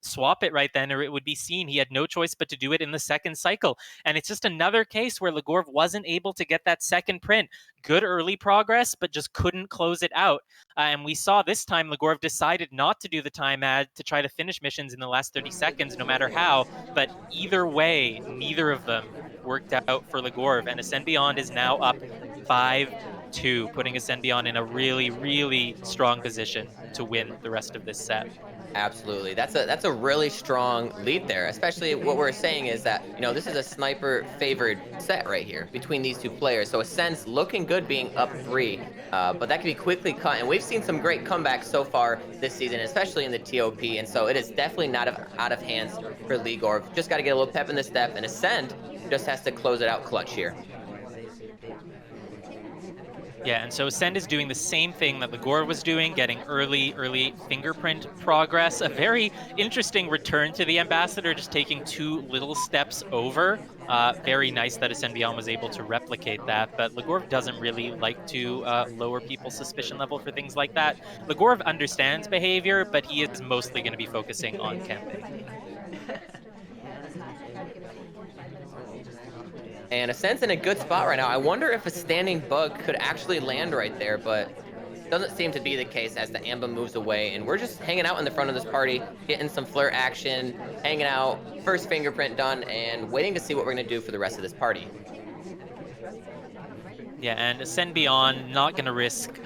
swap it right then, or it would be seen. He had no choice but to do it in the second cycle, and it's just another case where Legorv wasn't able to get that second print. Good early progress, but just couldn't close it out. And we saw this time Legorv decided not to do the time ad to try to finish missions in the last 30 seconds, no matter how. But either way, neither of them worked out for Legorve, and AscendBeyond is now up 5-2, putting AscendBeyond in a really, really strong position to win the rest of this set. Absolutely. That's a really strong lead there. Especially what we're saying is that, this is a sniper favored set right here between these two players. So Ascend's looking good being up 3. But that can be quickly cut. And we've seen some great comebacks so far this season, especially in the TOP. And so it is definitely not out of hands for Legorve. Just got to get a little pep in the step, and Ascend just has to close it out clutch here. Yeah, and so Ascend is doing the same thing that Legorve was doing, getting early fingerprint progress. A very interesting return to the Ambassador, just taking 2 little steps over. Very nice that AscendBeyond was able to replicate that, but Legorve doesn't really like to lower people's suspicion level for things like that. Legorve understands behavior, but he is mostly going to be focusing on camping. And Ascend's in a good spot right now. I wonder if a standing bug could actually land right there, but doesn't seem to be the case as the Amba moves away. And we're just hanging out in the front of this party, getting some flirt action, hanging out, first fingerprint done, and waiting to see what we're going to do for the rest of this party. Yeah, and AscendBeyond not going to risk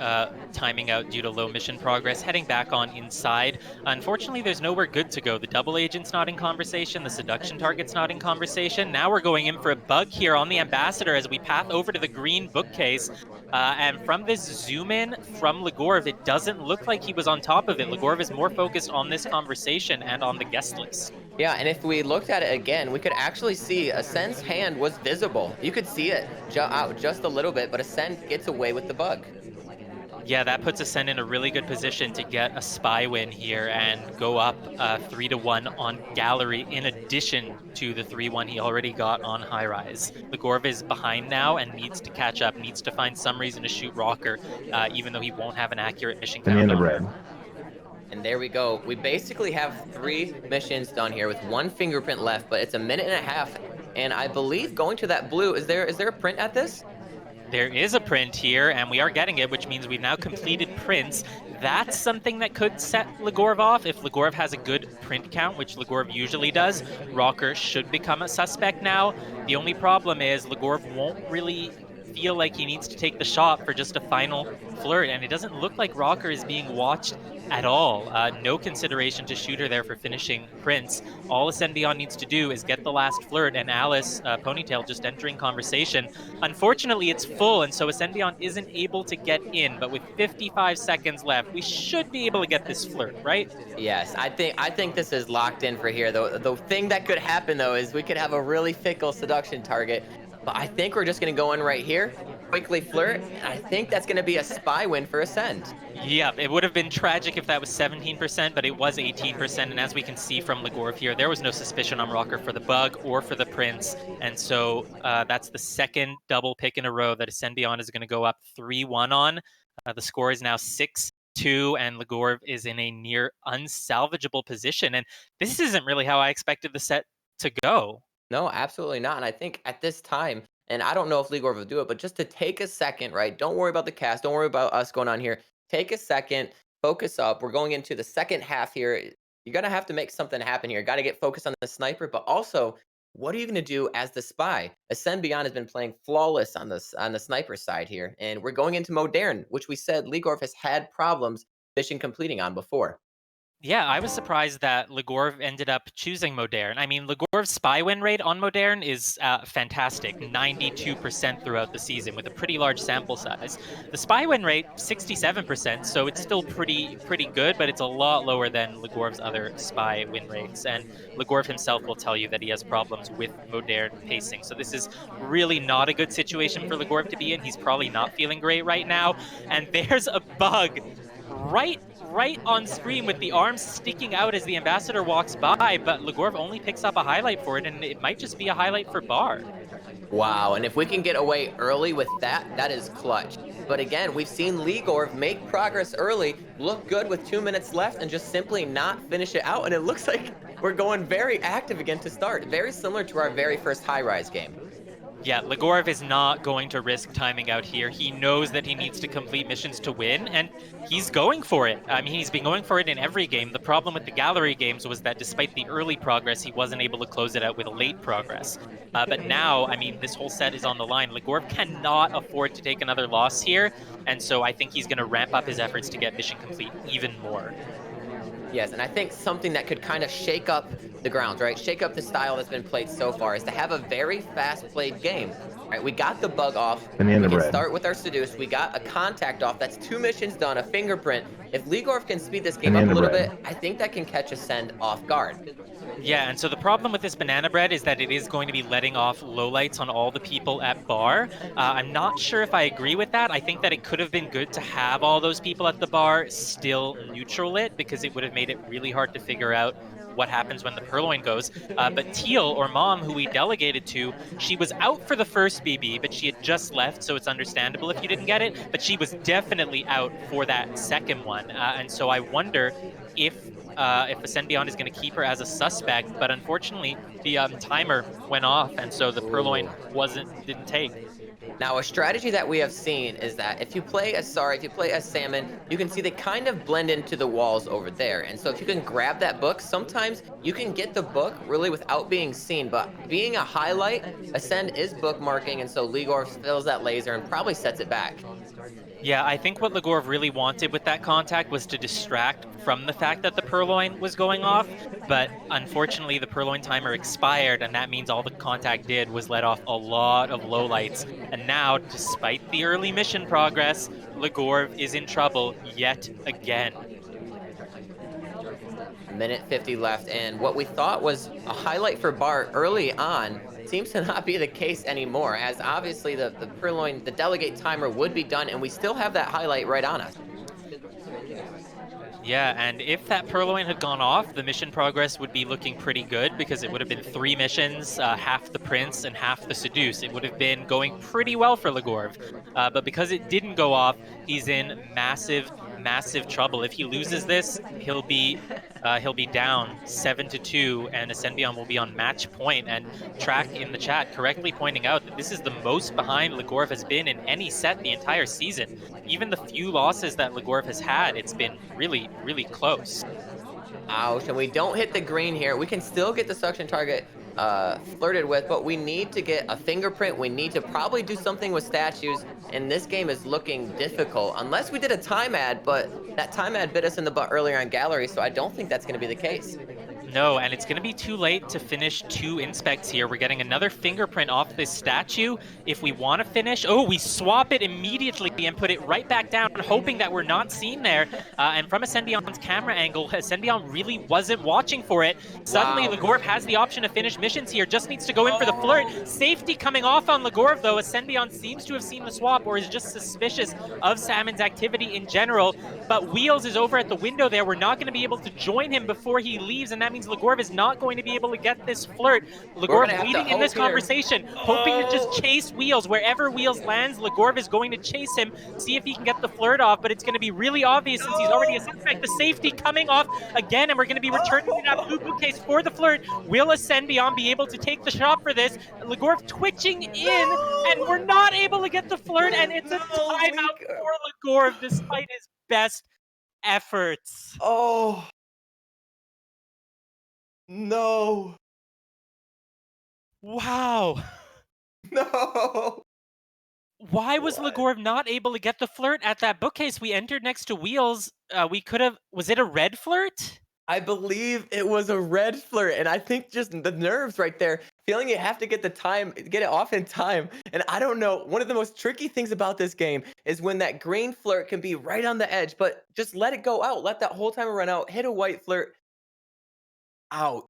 timing out due to low mission progress, heading back on inside. Unfortunately, there's nowhere good to go. The double agent's not in conversation. The seduction target's not in conversation. Now we're going in for a bug here on the Ambassador as we path over to the green bookcase. And from this zoom in from Legorve, it doesn't look like he was on top of it. Legorve is more focused on this conversation and on the guest list. Yeah, and if we looked at it again, we could actually see Ascend's hand was visible. You could see it out just a little bit, but Ascend gets away with the bug. Yeah, that puts Ascend in a really good position to get a spy win here and go up 3-1 on Gallery, in addition to the 3-1 he already got on High Rise. Legorve is behind now and needs to catch up, needs to find some reason to shoot Rocker, even though he won't have an accurate mission count. In the red. And there we go. We basically have 3 missions done here with 1 fingerprint left, but it's a minute and a half. And I believe going to that blue, is there a print at this? There is a print here, and we are getting it, which means we've now completed prints. That's something that could set Legorve off. If Legorve has a good print count, which Legorve usually does, Rocker should become a suspect now. The only problem is Legorve won't really feel like he needs to take the shot for just a final flirt, and it doesn't look like Rocker is being watched at all. No consideration to shoot her there for finishing prints. All AscendBeyond needs to do is get the last flirt, and Alice, Ponytail, just entering conversation. Unfortunately, it's full, and so AscendBeyond isn't able to get in, but with 55 seconds left, we should be able to get this flirt, right? Yes, I think this is locked in for here. The thing that could happen, though, is we could have a really fickle seduction target. But I think we're just going to go in right here, quickly flirt, and I think that's going to be a spy win for Ascend. Yeah, it would have been tragic if that was 17%, but it was 18%, and as we can see from Legorve here, there was no suspicion on Rocker for the bug or for the prince, and so that's the second double pick in a row that AscendBeyond is going to go up 3-1 on. The score is now 6-2, and Legorve is in a near unsalvageable position, and this isn't really how I expected the set to go. No, absolutely not. And I think at this time, and I don't know if Legorve will do it, but just to take a second, right? Don't worry about the cast. Don't worry about us going on here. Take a second, focus up. We're going into the second half here. You're going to have to make something happen here. Got to get focused on the sniper, but also What are you gonna do as the spy? AscendBeyond has been playing flawless on the sniper side here, and we're going into Modern, which we said Legorve has had problems mission completing on before. Yeah, I was surprised that Legorve ended up choosing Modern. I mean, Legorve's spy win rate on Modern is fantastic, 92% throughout the season with a pretty large sample size. The spy win rate, 67%, so it's still pretty good, but it's a lot lower than Legorve's other spy win rates. And Legorve himself will tell you that he has problems with Modern pacing. So this is really not a good situation for Legorve to be in. He's probably not feeling great right now. And there's a bug right on screen with the arms sticking out as the ambassador walks by, but Legorv only picks up a highlight for it, and it might just be a highlight for Bar. Wow, and if we can get away early with that, that is clutch. But again, we've seen Legorv make progress early, look good with 2 minutes left, and just simply not finish it out. And it looks like we're going very active again to start. Very similar to our very first high-rise game. Yeah, Legorov is not going to risk timing out here. He knows that he needs to complete missions to win, and he's going for it. I mean, he's been going for it in every game. The problem with the gallery games was that despite the early progress, he wasn't able to close it out with late progress. But now, I mean, this whole set is on the line. Legorov cannot afford to take another loss here, and so I think he's going to ramp up his efforts to get mission complete even more. Yes, and I think something that could kind of shake up the grounds, right? Shake up the style that's been played so far is to have a very fast-played game. Right, we got the bug off. We Banana can bread. start with our seduce. We got a contact off. That's 2 missions done, a fingerprint. If Legorv can speed this game up a Banana little bread. bit, I think that can catch Ascend off guard. Yeah, and so the problem with this banana bread is that it is going to be letting off lowlights on all the people at bar. I'm not sure if I agree with that. I think that it could have been good to have all those people at the bar still neutral it because it would have made it really hard to figure out what happens when the purloin goes. But Teal, or Mom, who we delegated to, she was out for the first BB, but she had just left, so it's understandable if you didn't get it. But she was definitely out for that second one. And so I wonder if AscendBeyond is going to keep her as a suspect, but unfortunately the timer went off, and so the purloin Ooh. didn't take. Now, a strategy that we have seen is that if you play as Sorry, if you play as Salmon, you can see they kind of blend into the walls over there. And so if you can grab that book, sometimes you can get the book really without being seen. But being a highlight, Ascend is bookmarking, and so Ligor fills that laser and probably sets it back. Yeah, I think what Legorve really wanted with that contact was to distract from the fact that the purloin was going off, but unfortunately the purloin timer expired, and that means all the contact did was let off a lot of lowlights. And now, despite the early mission progress, Legorve is in trouble yet again. A minute 50 left, and what we thought was a highlight for Bart early on seems to not be the case anymore, as obviously the Purloin, the delegate timer would be done, and we still have that highlight right on us. Yeah, and if that purloin had gone off, the mission progress would be looking pretty good because it would have been 3 missions, half the Prince and half the Seduce. It would have been going pretty well for Legorve. But because it didn't go off, he's in massive trouble. If he loses this, he'll be down 7-2, and Ascendion will be on match point. And Track in the chat correctly pointing out that this is the most behind Legorve has been in any set the entire season. Even the few losses that Legorve has had, it's been really close. Ouch, and we don't hit the green here. We can still get the suction target flirted with, but we need to get a fingerprint. We need to probably do something with statues, and this game is looking difficult. Unless we did a time ad, but that time ad bit us in the butt earlier on gallery, so I don't think that's going to be the case. No, and it's going to be too late to finish 2 inspects here. We're getting another fingerprint off this statue. If we want to finish, oh, we swap it immediately and put it right back down, hoping that we're not seen there. And from Ascendion's camera angle, Ascendion really wasn't watching for it. Suddenly, Wow. Legorve has the option to finish missions here, just needs to go in for the flirt. Oh! Safety coming off on Legorve, though. Ascendion seems to have seen the swap or is just suspicious of Salmon's activity in general. But Wheels is over at the window there. We're not going to be able to join him before he leaves, and that means Legorve is not going to be able to get this flirt. We're gonna Legorve have to leading in hope this here. conversation, hoping to just Oh! chase Wheels. Wherever Wheels lands, Legorve is going to chase him, see if he can get the flirt off, but it's going to be really obvious since he's already a suspect. The safety coming off again, and we're going to be returning to that blue bookcase for the flirt. Will AscendBeyond be able to take the shot for this? Legorve twitching in, and we're No! not able to get the flirt, and it's a No, timeout Leak. for Legorve despite his best efforts. Oh! No! Wow. No! Why was What? Legorve not able to get the flirt at that bookcase? We entered next to wheels. We could have. Was it a red flirt? I believe it was a red flirt, and I think just the nerves right there, feeling you have to get it off in time. And I don't know, one of the most tricky things about this game is when that green flirt can be right on the edge, but just let it go out. Let that whole timer run out. Hit a white flirt out.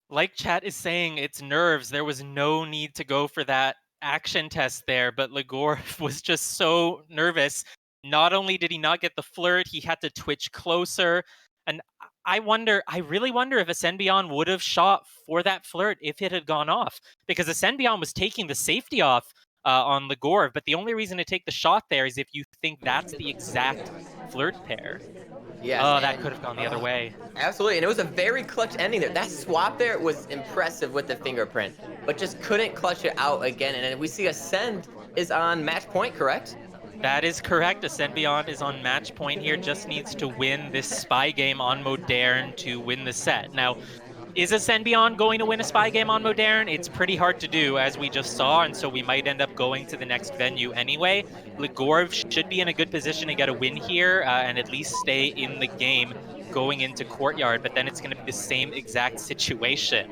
Like chat is saying, it's nerves. There was no need to go for that action test there, but Legorve was just so nervous. Not only did he not get the flirt, he had to twitch closer. And I really wonder if AscendBeyond would have shot for that flirt if it had gone off. Because AscendBeyond was taking the safety off on Legorve, but the only reason to take the shot there is if you think that's the exact flirt pair. Yes, Oh, that and could have gone the other way. absolutely, and it was a very clutch ending there. That swap there was impressive with the fingerprint, but just couldn't clutch it out again. And then we see Ascend is on match point, correct? That is correct. AscendBeyond is on match point here, just needs to win this spy game on Modern to win the set. Now, is AscendBeyond going to win a spy game on Modern? It's pretty hard to do, as we just saw, and so we might end up going to the next venue anyway. Legorve should be in a good position to get a win here and at least stay in the game going into Courtyard, but then it's going to be the same exact situation.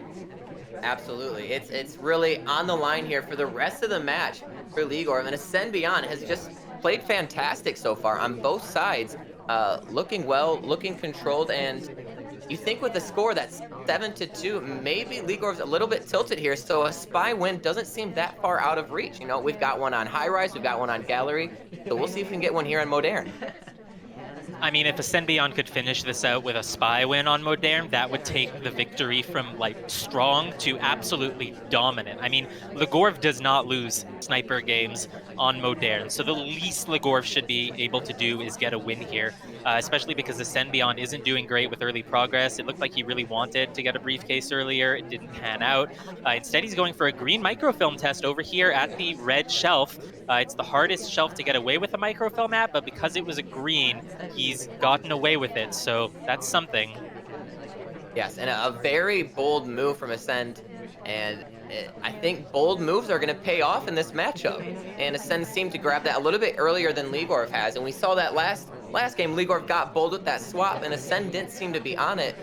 Absolutely. It's really on the line here for the rest of the match for Legorve. And Ascend Beyond has just played fantastic so far on both sides. Looking well, looking controlled, and you think with the score that's 7-2, maybe Legorve's a little bit tilted here, so a spy win doesn't seem that far out of reach. You know, we've got one on High Rise, we've got one on Gallery, so we'll see if we can get one here on Modern. I mean, if AscendBeyond could finish this out with a spy win on Modern, that would take the victory from, like, strong to absolutely dominant. I mean, Legorve does not lose sniper games on Modern, so the least Legorve should be able to do is get a win here, especially because AscendBeyond isn't doing great with early progress. It looked like he really wanted to get a briefcase earlier. It didn't pan out. Instead, he's going for a green microfilm test over here at the red shelf. It's the hardest shelf to get away with a microfilm at, but because it was a green, he's gotten away with it, so that's something. Yes, and a very bold move from Ascend, and I think bold moves are going to pay off in this matchup. And Ascend seemed to grab that a little bit earlier than Legorve has, and we saw that last game. Legorve got bold with that swap, and Ascend didn't seem to be on it.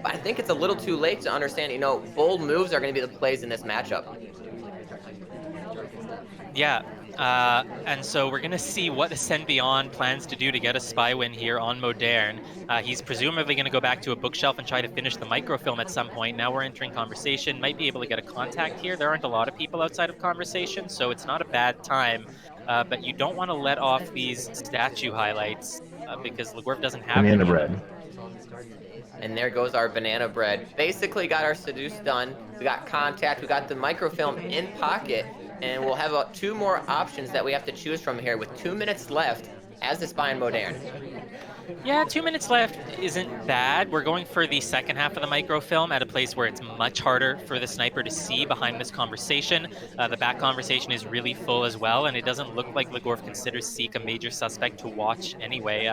But I think it's a little too late to understand, you know, bold moves are going to be the plays in this matchup. Yeah, and so we're going to see what AscendBeyond plans to do to get a spy win here on Modern. He's presumably going to go back to a bookshelf and try to finish the microfilm at some point. Now we're entering conversation. Might be able to get a contact here. There aren't a lot of people outside of conversation, so it's not a bad time. But you don't want to let off these statue highlights because Legorve doesn't have Banana any. bread. And there goes our banana bread. Basically got our seduce done. We got contact. We got the microfilm in pocket. And we'll have 2 more options that we have to choose from here with 2 minutes left as the spy in Modern. Yeah, 2 minutes left isn't bad. We're going for the second half of the microfilm at a place where it's much harder for the sniper to see behind this conversation. The back conversation is really full as well, and it doesn't look like Legorve considers Seek a major suspect to watch anyway.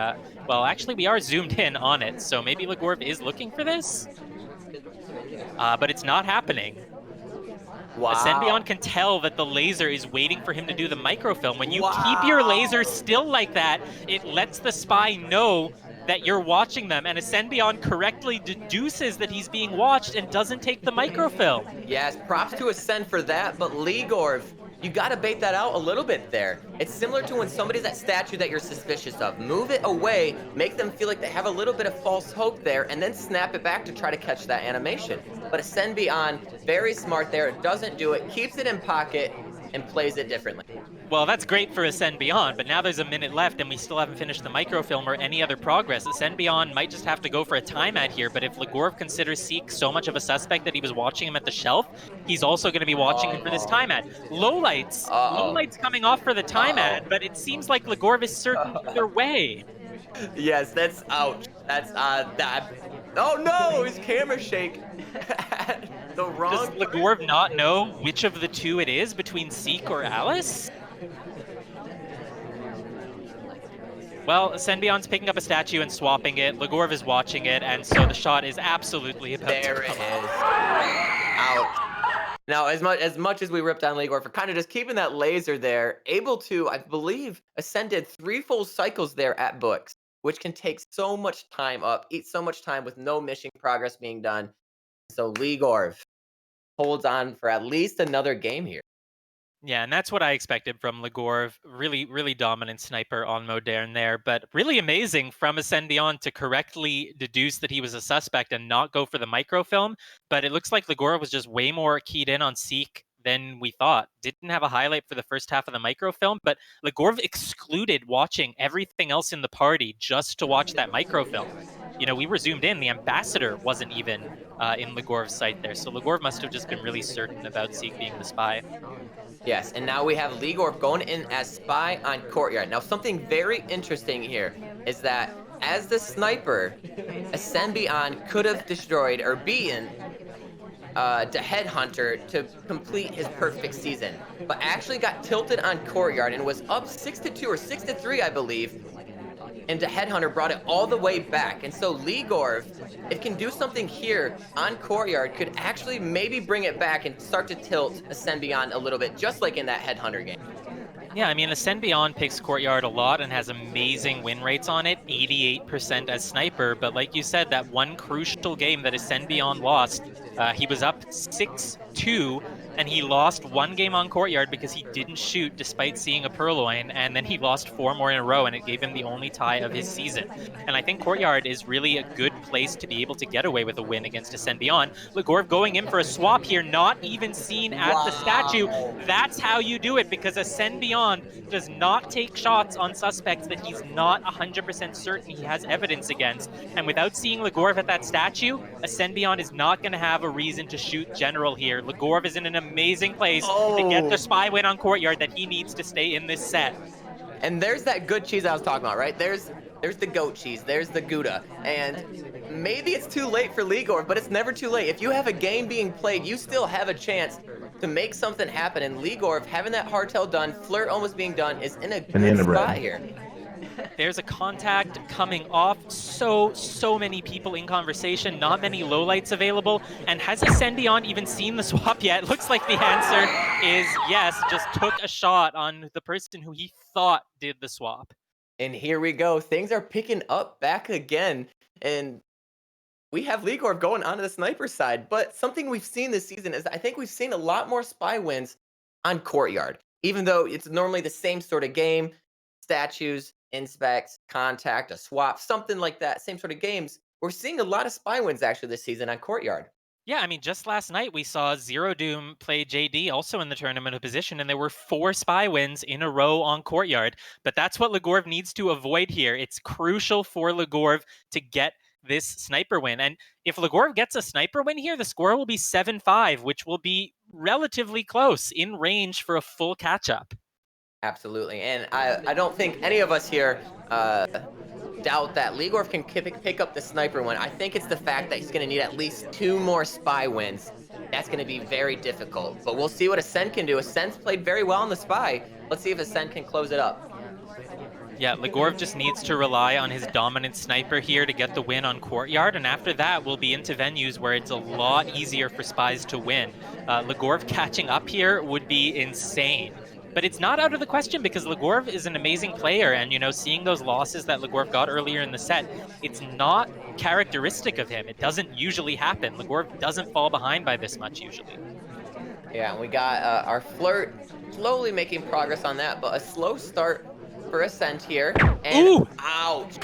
Well, actually, we are zoomed in on it, so maybe Legorve is looking for this, but it's not happening. Wow. AscendBeyond can tell that the laser is waiting for him to do the microfilm. When you keep your Wow. laser still like that, it lets the spy know that you're watching them, and AscendBeyond correctly deduces that he's being watched and doesn't take the microfilm. Yes, props to Ascend for that, but Legorve, you gotta bait that out a little bit there. It's similar to when somebody's at statue that you're suspicious of. Move it away, make them feel like they have a little bit of false hope there, and then snap it back to try to catch that animation. But Ascend Beyond, very smart there, doesn't do it, keeps it in pocket, and plays it differently. Well, that's great for AscendBeyond, but now there's a minute left and we still haven't finished the microfilm or any other progress. AscendBeyond might just have to go for a timeout here, but if Legorve considers Seek so much of a suspect that he was watching him at the shelf, he's also going to be watching him for this timeout. Lowlights coming off for the timeout, but it seems like Legorve is certain either way. Yes, that's ouch. That's that. Oh no, his camera shake. The wrong. Does Legorve not know which of the two it is between Seek or Alice? Well, AscendBeyond's picking up a statue and swapping it. Legorve is watching it, and so the shot is absolutely about There to it come is. off. Ouch. Now, as much as we ripped on Legorve for kind of just keeping that laser there, able to, I believe, ascended 3 full cycles there at books, which can take so much time up, eat so much time with no mission progress being done. So Legorve holds on for at least another game here. Yeah, and that's what I expected from Legorve. Really, really dominant sniper on Modern there, but really amazing from AscendBeyond to correctly deduce that he was a suspect and not go for the microfilm. But it looks like Legorve was just way more keyed in on Seek than we thought. Didn't have a highlight for the first half of the microfilm, but Legorve excluded watching everything else in the party just to watch that microfilm. We were zoomed in. The ambassador wasn't even in Legorve's sight there. So Legorve must have just been really certain about Seek being the spy. Yes, and now we have Legorv going in as spy on Courtyard. Now, something very interesting here is that as the sniper, AscendBeyond could have destroyed or beaten the headhunter to complete his perfect season, but actually got tilted on Courtyard and was up 6-2 or 6-3, I believe. And the headhunter brought it all the way back. And so Legorv, if it can do something here on Courtyard, could actually maybe bring it back and start to tilt AscendBeyond a little bit, just like in that headhunter game. Yeah, I mean, AscendBeyond picks Courtyard a lot and has amazing win rates on it, 88% as sniper. But like you said, that one crucial game that AscendBeyond lost, he was up 6-2, and he lost one game on Courtyard because he didn't shoot despite seeing a purloin, and then he lost 4 more in a row, and it gave him the only tie of his season. And I think Courtyard is really a good place to be able to get away with a win against AscendBeyond. Legorve going in for a swap here, not even seen at the statue. Wow. That's how you do it, because AscendBeyond does not take shots on suspects that he's not 100% certain he has evidence against. And without seeing Legorve at that statue, AscendBeyond is not going to have a reason to shoot General here. Legorve is in an amazing place to get the Oh, spy win on Courtyard that he needs to stay in this set. and there's that good cheese I was talking about, right? There's the goat cheese, there's the Gouda, and maybe it's too late for Legorv, but it's never too late. If you have a game being played, you still have a chance to make something happen. And Legorv having that hardtail done, flirt almost being done, is in a good Banana spot bread. here. There's a contact coming off. So many people in conversation, not many lowlights available. And has AscendBeyond even seen the swap yet? Looks like the answer is yes, just took a shot on the person who he thought did the swap. And here we go. Things are picking up back again. And we have Legorv going onto the sniper side. But something we've seen this season is I think we've seen a lot more spy wins on Courtyard. Even though it's normally the same sort of game, statues, inspects, contact, a swap, something like that, same sort of games. We're seeing a lot of spy wins actually this season on Courtyard. Yeah, I mean, just last night we saw Zero Doom play JD also in the tournament of position, and there were 4 spy wins in a row on Courtyard. But that's what Legorve needs to avoid here. It's crucial for Legorve to get this sniper win. And if Legorve gets a sniper win here, the score will be 7-5, which will be relatively close in range for a full catch up. Absolutely. And I don't think any of us here doubt that Legorv can pick up the sniper one. I think it's the fact that he's going to need at least 2 more spy wins. That's going to be very difficult. But we'll see what Ascend can do. Ascend's played very well on the spy. Let's see if Ascend can close it up. Yeah, Legorve just needs to rely on his dominant sniper here to get the win on Courtyard, and after that, we'll be into venues where it's a lot easier for spies to win. Legorve catching up here would be insane. But it's not out of the question because Legorve is an amazing player, and seeing those losses that Legorve got earlier in the set, it's not characteristic of him. It doesn't usually happen. Legorve doesn't fall behind by this much usually. Yeah, and we got our flirt slowly making progress on that, but a slow start for Ascend here. And Ooh! ouch.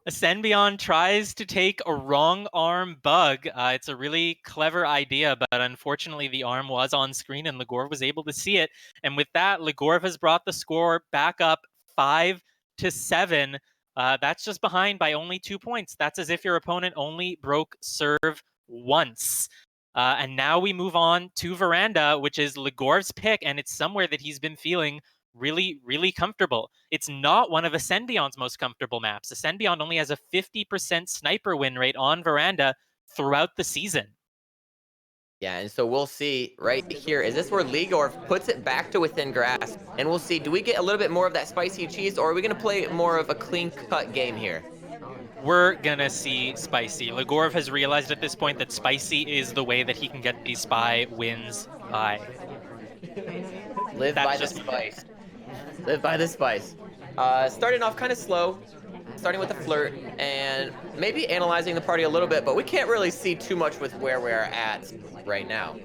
AscendBeyond tries to take a wrong arm bug. It's a really clever idea, but unfortunately the arm was on screen and Legorve was able to see it. And with that, Legorve has brought the score back up 5-7. That's just behind by only 2 points. That's as if your opponent only broke serve once. And now we move on to Veranda, which is Legorve's pick, and it's somewhere that he's been feeling really, really comfortable. It's not one of AscendBeyond's most comfortable maps. AscendBeyond only has a 50% sniper win rate on Veranda throughout the season. Yeah, and so we'll see right here. Is this where Legorv puts it back to within grasp? And we'll see, do we get a little bit more of that spicy cheese, or are we going to play more of a clean-cut game here? we're gonna see Spicy. Legorve has realized at this point that Spicy is the way that he can get these spy wins by. Live by That's the just my pick. spice. Live by the spice. Starting off kind of slow, starting with a flirt, and maybe analyzing the party a little bit, but we can't really see too much with where we're at right now.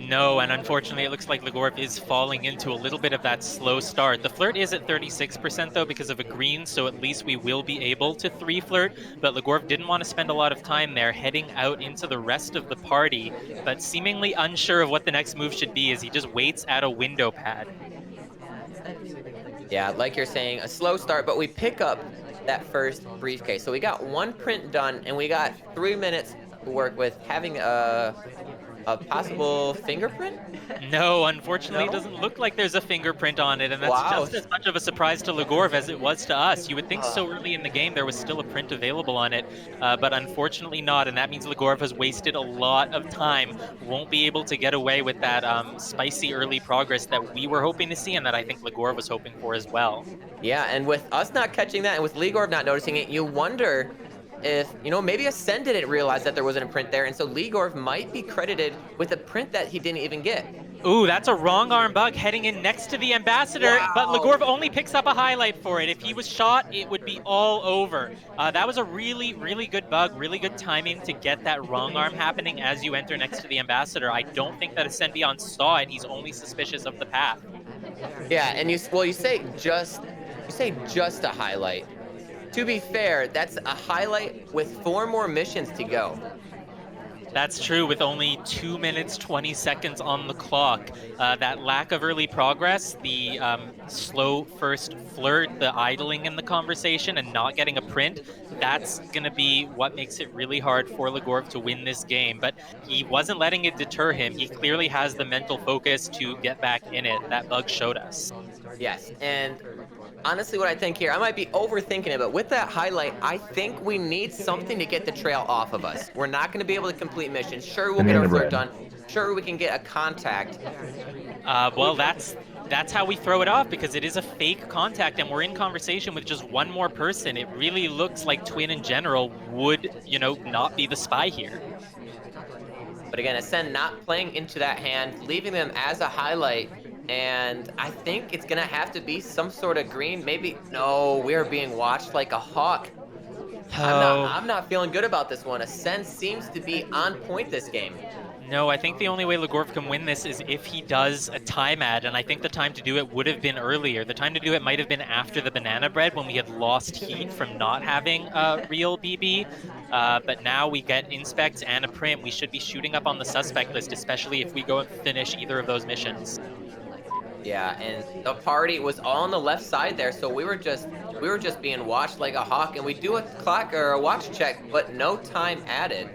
No, and unfortunately, it looks like Legorve is falling into a little bit of that slow start. The flirt is at 36% though because of a green, so at least we will be able to three flirt. But Legorve didn't want to spend a lot of time there, heading out into the rest of the party, but seemingly unsure of what the next move should be as he just waits at a window pad. Yeah, like you're saying, a slow start, but we pick up that first briefcase. So we got one print done, and we got 3 minutes to work with having a possible fingerprint. No, unfortunately, it No. doesn't look like there's a fingerprint on it, and that's Wow. just as much of a surprise to Legorve as it was to us. You would think Uh, so early in the game there was still a print available on it, but unfortunately not, and that means Legorve has wasted a lot of time, won't be able to get away with that spicy early progress that we were hoping to see, and that I think Legorve was hoping for as well. yeah, and with us not catching that, and with Legorv not noticing it, you wonder if maybe Ascend didn't realize that there wasn't a print there, and so Legorv might be credited with a print that he didn't even get. Ooh, that's a wrong arm bug heading in next to the ambassador, but Wow. Legorve only picks up a highlight for it. If he was shot, it would be all over. That was a really, really good bug, really good timing to get that wrong arm happening as you enter next to the ambassador. I don't think that AscendBeyond saw it. He's only suspicious of the path. Yeah, and you say just a highlight. To be fair, that's a highlight with 4 more missions to go. That's true with only 2 minutes, 20 seconds on the clock. That lack of early progress, the slow first flirt, the idling in the conversation, and not getting a print, that's going to be what makes it really hard for Legorv to win this game. But he wasn't letting it deter him. He clearly has the mental focus to get back in it. That bug showed us. Yes, and honestly, what I think here, I might be overthinking it, but with that highlight, I think we need something to get the trail off of us. We're not going to be able to complete missions. Sure, we'll get our Banana flirt bread. done. Sure, we can get a contact. Well, that's how we throw it off because it is a fake contact and we're in conversation with just one more person. It really looks like Twin in general would, not be the spy here. But again, Ascend not playing into that hand, leaving them as a highlight. And I think it's going to have to be some sort of green. Maybe, no, we're being watched like a hawk. Oh, I'm not feeling good about this one. Ascend seems to be on point this game. no, I think the only way Legorv can win this is if he does a time ad, and I think the time to do it would have been earlier. The time to do it might have been after the banana bread when we had lost heat from not having a real BB. But now we get inspects and a print. We should be shooting up on the suspect list, especially if we go and finish either of those missions. Yeah, and the party was all on the left side there, so we were just being watched like a hawk, and we do a clock or a watch check, but no time added.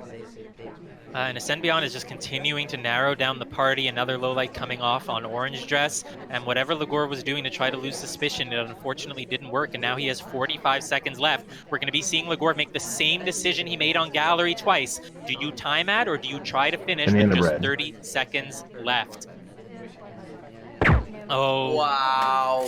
And AscendBeyond is just continuing to narrow down the party. Another low light coming off on Orange Dress. And whatever Legorve was doing to try to lose suspicion, it unfortunately didn't work. And now he has 45 seconds left. We're going to be seeing Legorve make the same decision he made on Gallery twice. Do you time ad or do you try to finish with Banana just bread. 30 seconds left? Oh, Wow.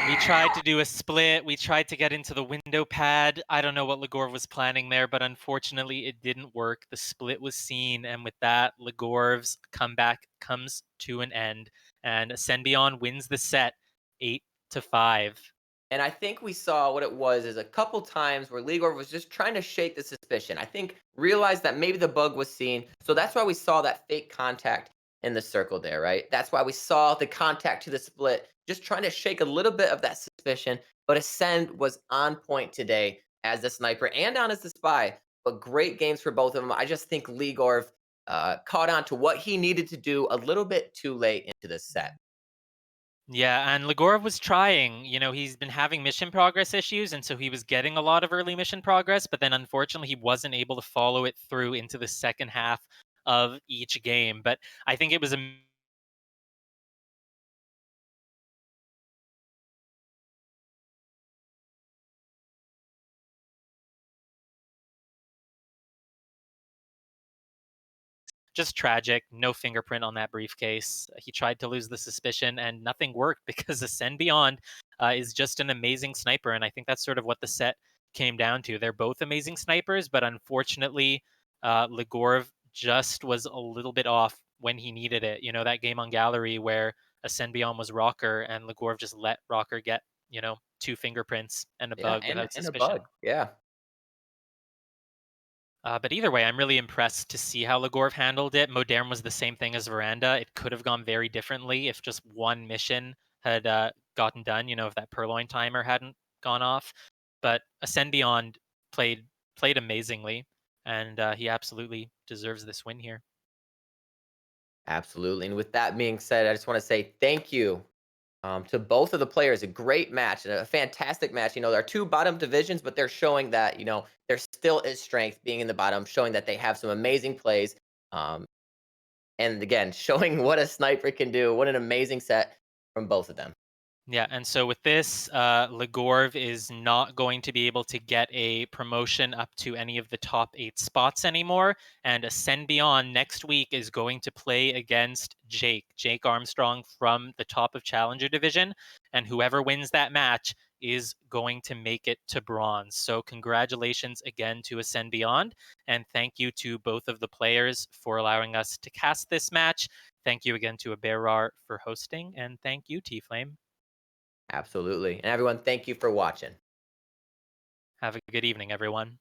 we tried to do a split. We tried to get into the window pad. I don't know what Legorve was planning there, but unfortunately it didn't work. The split was seen, and with that, Legorve's comeback comes to an end, and AscendBeyond wins the set 8-5. And I think we saw what it was is a couple times where Legor was just trying to shake the suspicion. I think realized that maybe the bug was seen. So that's why we saw that fake contact in the circle there, right? That's why we saw the contact to the split, just trying to shake a little bit of that suspicion. But Ascend was on point today as the sniper and on as the spy. But great games for both of them. I just think Legor caught on to what he needed to do a little bit too late into the set. Yeah, and Legorov was trying. He's been having mission progress issues, and so he was getting a lot of early mission progress, but then unfortunately he wasn't able to follow it through into the second half of each game. But I think it was a just tragic. No fingerprint on that briefcase. He tried to lose the suspicion, and nothing worked because AscendBeyond is just an amazing sniper, and I think that's sort of what the set came down to. They're both amazing snipers, but unfortunately, Legorve just was a little bit off when he needed it. You know, that game on Gallery where AscendBeyond was Rocker and Legorve just let Rocker get, two fingerprints and a Yeah, bug without and a bug. suspicion. Yeah, But either way, I'm really impressed to see how Legorv handled it. Modern was the same thing as Veranda. It could have gone very differently if just one mission had gotten done. If that Purloin timer hadn't gone off. But Ascend Beyond played amazingly, and he absolutely deserves this win here. absolutely. And with that being said, I just want to say thank you to both of the players. A great match, and a fantastic match. There are two bottom divisions, but they're showing that there still is strength being in the bottom, showing that they have some amazing plays. Um, and again, showing what a sniper can do. What an amazing set from both of them. Yeah, and so with this, Legorv is not going to be able to get a promotion up to any of the top 8 spots anymore. And Ascend Beyond next week is going to play against Jake Armstrong from the top of Challenger Division. And whoever wins that match is going to make it to bronze. So congratulations again to Ascend Beyond. And thank you to both of the players for allowing us to cast this match. Thank you again to Aberar for hosting. And thank you, T Flame. Absolutely. And everyone, thank you for watching. Have a good evening, everyone.